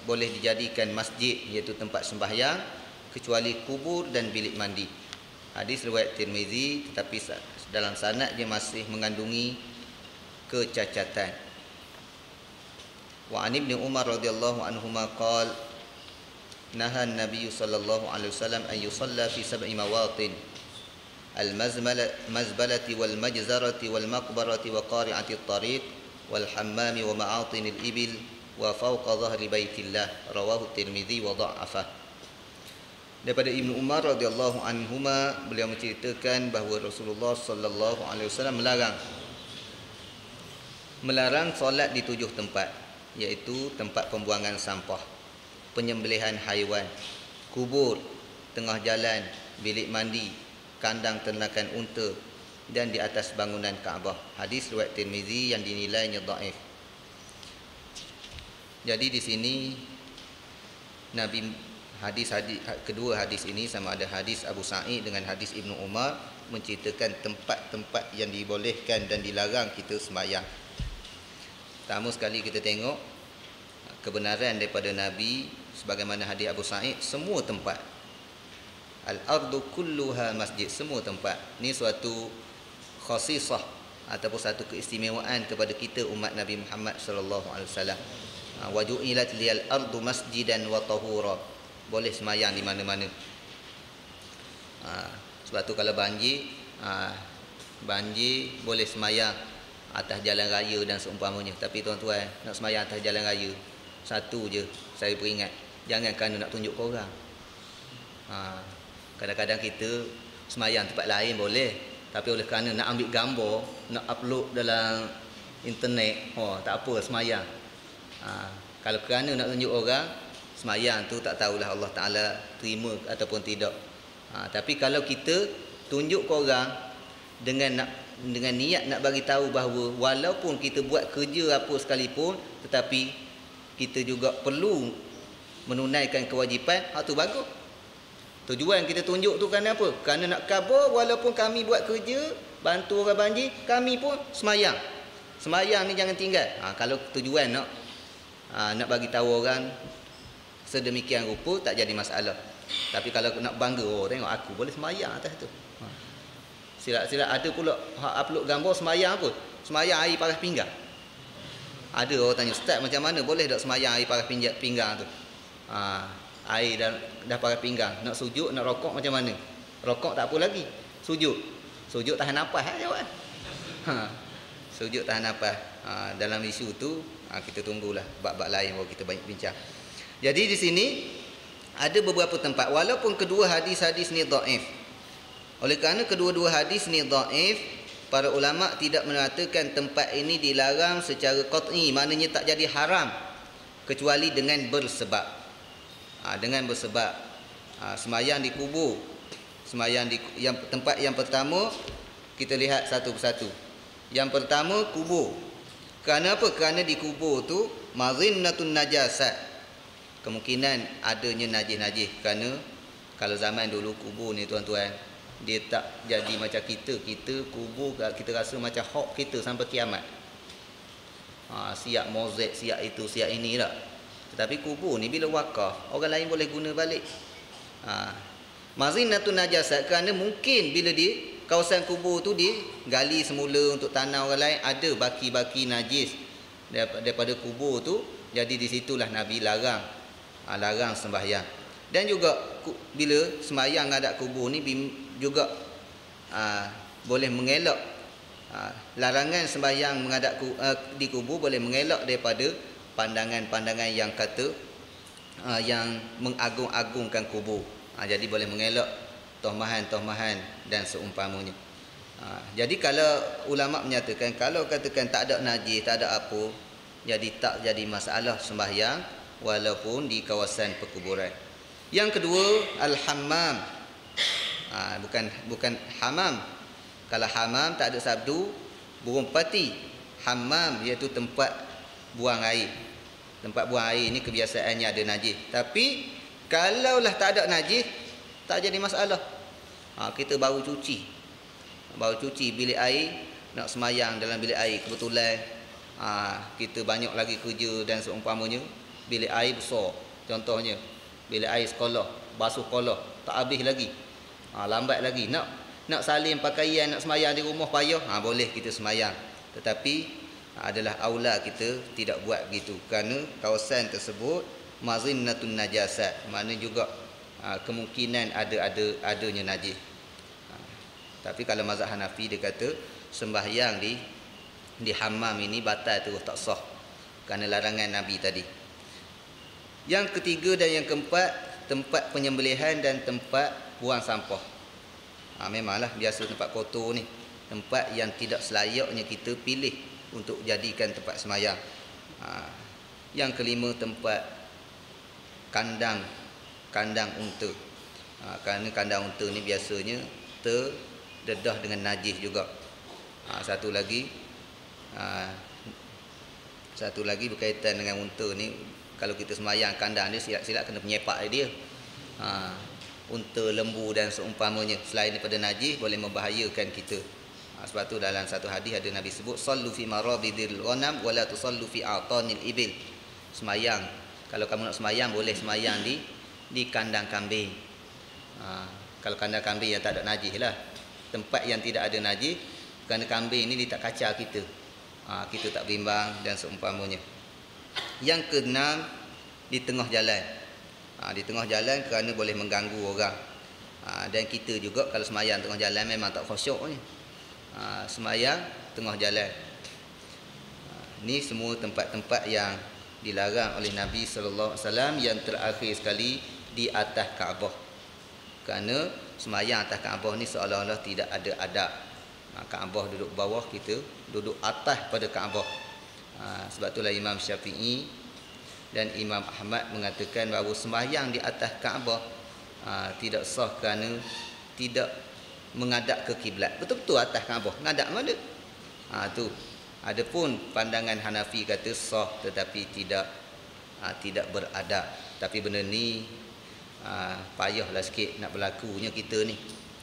boleh dijadikan masjid, iaitu tempat sembahyang, kecuali kubur dan bilik mandi. Hadis riwayat Tirmizi, tetapi dalam sanad dia masih mengandungi kecacatan. Wa an Ibnu Umar radhiyallahu anhuma qala naha an-nabiy sallallahu alaihi wasallam an yusalla fi sab'i mawatin al-mazbalati wal majzarati wal maqbarati wa qari'ati at-tariq wal hammami wa ma'atin al-ibil wa fawqa dhahri baitillah. Rawahu Tirmizi wa dha'afah. Daripada Ibnu Umar radhiyallahu anhuma, beliau menceritakan bahawa Rasulullah sallallahu alaihi wasallam melarang solat di 7 tempat, iaitu tempat pembuangan sampah, penyembelihan haiwan, kubur, tengah jalan, bilik mandi, kandang ternakan unta, dan di atas bangunan Kaabah. Hadis riwayat Tirmizi yang dinilainya dhaif. Jadi di sini kedua hadis ini sama ada hadis Abu Sa'id dengan hadis Ibnu Umar menceritakan tempat-tempat yang dibolehkan dan dilarang kita sembahyang. Pertama sekali kita tengok kebenaran daripada Nabi sebagaimana hadis Abu Sa'id, semua tempat. Al-ardu kulluha masjid, semua tempat. Ini suatu khasisah ataupun satu keistimewaan kepada kita umat Nabi Muhammad sallallahu alaihi wasallam. Wa ju'ilat liyal ardu masjidan wa tahura. Boleh semayang di mana-mana. Sebab tu kalau banjir boleh semayang atas jalan raya dan seumpamanya. Tapi tuan-tuan, nak semayang atas jalan raya, satu je saya peringat, jangan kerana nak tunjuk ke orang. Kadang-kadang kita semayang tempat lain boleh, tapi oleh kerana nak ambil gambar, nak upload dalam internet, tak apa semayang. Kalau kerana nak tunjuk orang, semayang tu tak tahulah Allah Ta'ala terima ataupun tidak. Tapi kalau kita tunjuk ke orang dengan niat nak bagi tahu bahawa walaupun kita buat kerja apa sekalipun, tetapi kita juga perlu menunaikan kewajipan, tu bagus. Tujuan kita tunjuk tu kerana apa? Kerana nak khabar walaupun kami buat kerja, bantu orang banjir, kami pun semayang. Semayang ni jangan tinggal. Kalau tujuan nak bagi tahu orang sedemikian rupa, tak jadi masalah. Tapi kalau nak bangga, tengok aku boleh semayang atas tu. Silap-silap ada pula upload gambar semayang apa? Semayang air paras pinggang. Ada orang tanya, "Ustaz, macam mana boleh tak semayang air paras pinggang tu?" Air dah paras pinggang, nak sujud, nak rokok macam mana? Rokok tak apa lagi. Sujud tahan nafas jawab. Sujud tahan nafas. Dalam isu tu kita tunggulah bab-bab lain baru kita bincang. Jadi di sini ada beberapa tempat walaupun kedua hadis-hadis ni dhaif. Oleh kerana kedua-dua hadis ni dhaif, para ulama tidak mengatakan tempat ini dilarang secara qat'i, maknanya tak jadi haram kecuali dengan bersebab. Dengan bersebab. Semayang di kubur. Semayang di tempat yang pertama kita lihat satu persatu. Yang pertama kubur. Kerana apa? Kerana di kubur tu mazinnatun najasat. Kemungkinan adanya najis-najis. Kerana kalau zaman dulu kubur ni tuan-tuan, dia tak jadi macam kita. Kita kubur kita rasa macam hak kita sampai kiamat. Siap mozaik, siap itu, siap ini tak. Tetapi kubur ni bila wakaf, orang lain boleh guna balik. Mazinnatun najasat, kerana mungkin bila di kawasan kubur tu digali semula untuk tanah orang lain, ada baki-baki najis daripada kubur tu. Jadi di situlah Nabi larang sembahyang. Dan juga bila sembahyang ngadap kubur ni juga boleh mengelak. Larangan sembahyang menghadap di kubur boleh mengelak daripada pandangan-pandangan yang kata yang mengagung-agungkan kubur. Jadi boleh mengelak tohmahan-tohmahan dan seumpamanya. Jadi kalau ulama menyatakan kalau katakan tak ada najis, tak ada apa, jadi tak jadi masalah sembahyang walaupun di kawasan perkuburan. Yang kedua, al-hammam. Bukan hamam. Kalau hamam tak ada sabdu, burung pati. Hammam iaitu tempat buang air. Tempat buang air ni kebiasaannya ada najis. Tapi kalaulah tak ada najis, tak jadi masalah. Kita baru cuci bilik air, nak semayang dalam bilik air, kebetulan kita banyak lagi kerja dan seumpamanya, bilik air besar, contohnya bilik air sekolah, basuh kolah, tak habis lagi, lambat lagi, nak salin pakaian, nak semayang di rumah payah, boleh kita semayang. Tetapi adalah aula kita tidak buat begitu, kerana kawasan tersebut mazinnatun najasat, makna juga kemungkinan adanya najis. Tapi kalau mazhab Hanafi dia kata sembahyang di hammam ini batal terus, tak sah kerana larangan Nabi tadi. Yang ketiga dan yang keempat, tempat penyembelihan dan tempat buang sampah. Memanglah biasa tempat kotor ni, tempat yang tidak selayaknya kita pilih untuk jadikan tempat semayang. Yang kelima, tempat kandang unta. Kerana kandang unta ni biasanya terdedah dengan najis juga. Satu lagi berkaitan dengan unta ni, kalau kita semayang kandang dia, silap-silap kena penyepak dia. Unta, lembu dan seumpamanya, selain daripada najis boleh membahayakan kita. Sebab tu dalam satu hadis ada Nabi sebut, sallu fi marabidil ghanam wala tusallu fi a'tanil ibil. Semayang, kalau kamu nak semayang boleh semayang di kandang kambing. Kalau kandang kambing yang tak ada najis lah, tempat yang tidak ada najis, kerana kambing ni dia tak kacau kita, kita tak bimbang dan seumpamanya. Yang keenam, di tengah jalan. Di tengah jalan kerana boleh mengganggu orang. Dan kita juga kalau semayang tengah jalan memang tak khusyuk ni. Semayang tengah jalan. Ni semua tempat-tempat yang dilarang oleh Nabi sallallahu alaihi wasallam. Yang terakhir sekali, di atas Kaabah. Kerana semayang atas Kaabah ni seolah-olah tidak ada adab. Kaabah duduk bawah, kita duduk atas pada Kaabah. Sebab itulah Imam Syafi'i dan Imam Ahmad mengatakan bahawa sembahyang di atas Kaabah tidak sah kerana tidak menghadap ke kiblat. Betul-betul atas Kaabah, ngadap mana? Tu. Adapun pandangan Hanafi kata sah tetapi tidak beradab. Tapi benda ni payahlah sikit nak berlakunya kita ni.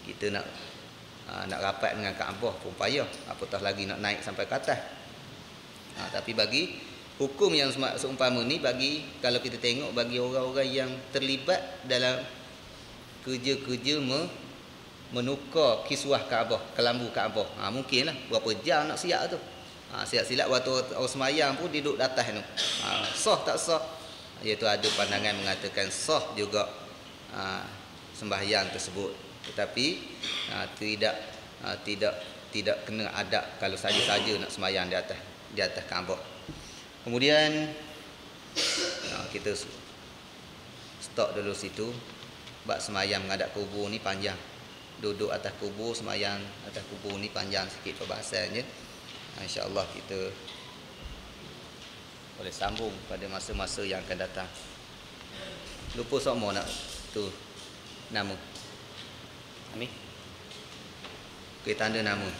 Kita nak rapat dengan Kaabah pun payah, apatah lagi nak naik sampai ke atas. Tapi bagi hukum yang seumpama ni, bagi kalau kita tengok bagi orang-orang yang terlibat dalam kerja-kerja menukar kiswah Kaabah, kelambu Kaabah. Mungkinlah berapa jam nak siap tu. Siap-siap waktu orang semayang pun dia duduk di atas tu. Sah tak sah? Iaitu ada pandangan mengatakan sah juga sembahyang tersebut. Tetapi tidak kena adab kalau saja-saja nak sembahyang di atas Kaabah. Kemudian kita stop dulu situ. Bab sembahyang menghadap kubur ni panjang. Duduk atas kubur, sembahyang atas kubur ni panjang sikit perbahasannya. InsyaAllah kita boleh sambung pada masa-masa yang akan datang. Lupa semua nak tu nama. Amin. Okey, tanda nama.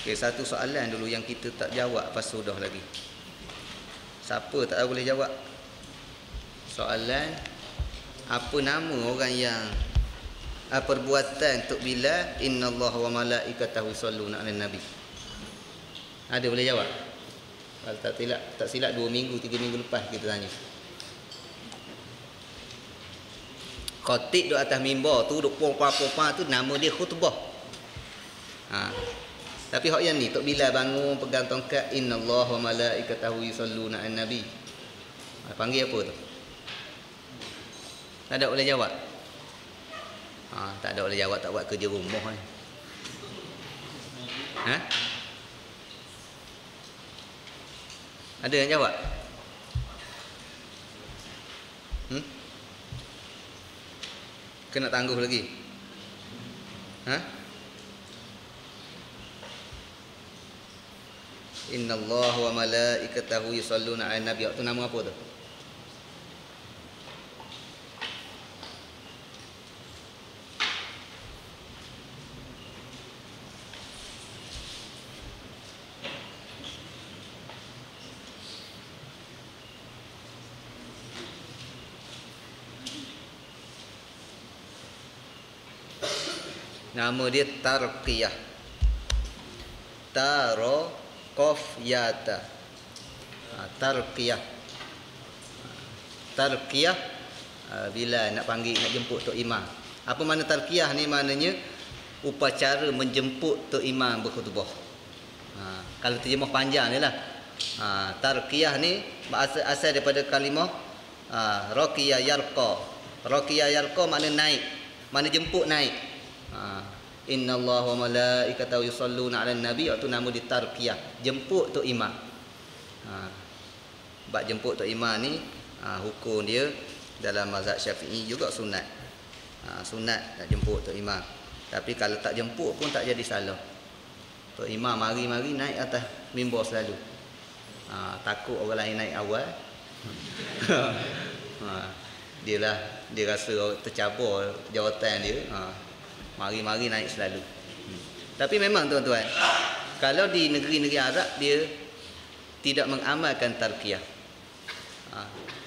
Okey, satu soalan dulu yang kita tak jawab pas sudah lagi. Siapa tak tahu boleh jawab? Soalan, apa nama orang yang perbuatan Tok Bilal, innallaha wa malaikatahu yusholluna 'alan nabi. Ada boleh jawab? Kalau tak silap 2 minggu 3 minggu lepas kita tanya. Khatib duduk atas mimbar tu, duduk pompa-pompa tu, nama dia khutbah. Tapi hak yang ni Tok Bilal bangun pegang tongkat, innallaha wa malaikatahu yusholluna 'alan nabi. Panggil apa tu? Tak ada boleh jawab. Tak ada boleh jawab, tak buat kerja rumah ni. Ada yang jawab? Kena tangguh lagi. Innallaha wa malaikatahu yusholluna 'alan nabi. Tu nama apa tu? Nama dia Tarqiyah. Tarqiyata. Tarqiyah. Tarqiyah bila nak panggil, nak jemput Tok Imam. Apa makna Tarqiyah ni? Maknanya upacara menjemput Tok Imam berkhutbah. Kalau terjemah panjang ni lah. Tarqiyah ni asal daripada kalimah raqiya yarqa. Raqiya yarqa makna naik, makna jemput naik. Innallaha wa malaikatahu yusholluna 'alan nabi, iaitu nama di Tarqiyah, jemput Tok Imam. Bab jemput Tok Imam ni hukum dia dalam mazhab Syafi'i juga sunat. Sunat nak jemput Tok Imam. Tapi kalau tak jemput pun tak jadi salah. Tok Imam mari-mari naik atas mimbar selalu. Takut orang lain naik awal. Dia rasa tercabar jawatan dia. Mari-mari naik selalu. Tapi memang tuan-tuan, kalau di negeri-negeri Arab dia tidak mengamalkan Tarqiyah.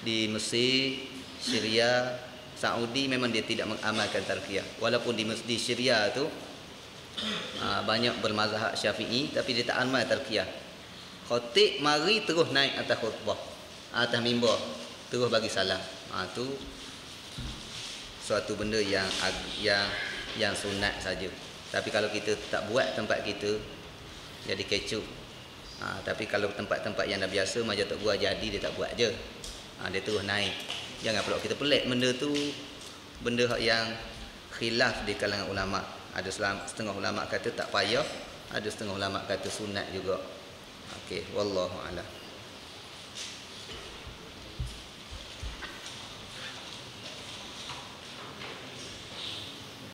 Di Mesir, Syria, Saudi memang dia tidak mengamalkan Tarqiyah. Walaupun di Syria tu banyak bermazhab Syafi'i, tapi dia tak amal Tarqiyah. Khatib mari terus naik atas khutbah, atas mimbar, terus bagi salam. Tu suatu benda yang sunat saja. Tapi kalau kita tak buat tempat kita, jadi kecoh. Tapi kalau tempat-tempat yang dah biasa, macam Tok Gua jadi, dia tak buat je. Dia terus naik. Jangan pula kita pelik benda tu, benda yang khilaf di kalangan ulama. Ada setengah ulama kata tak payah, ada setengah ulama kata sunat juga. Okey, wallahu a'lam.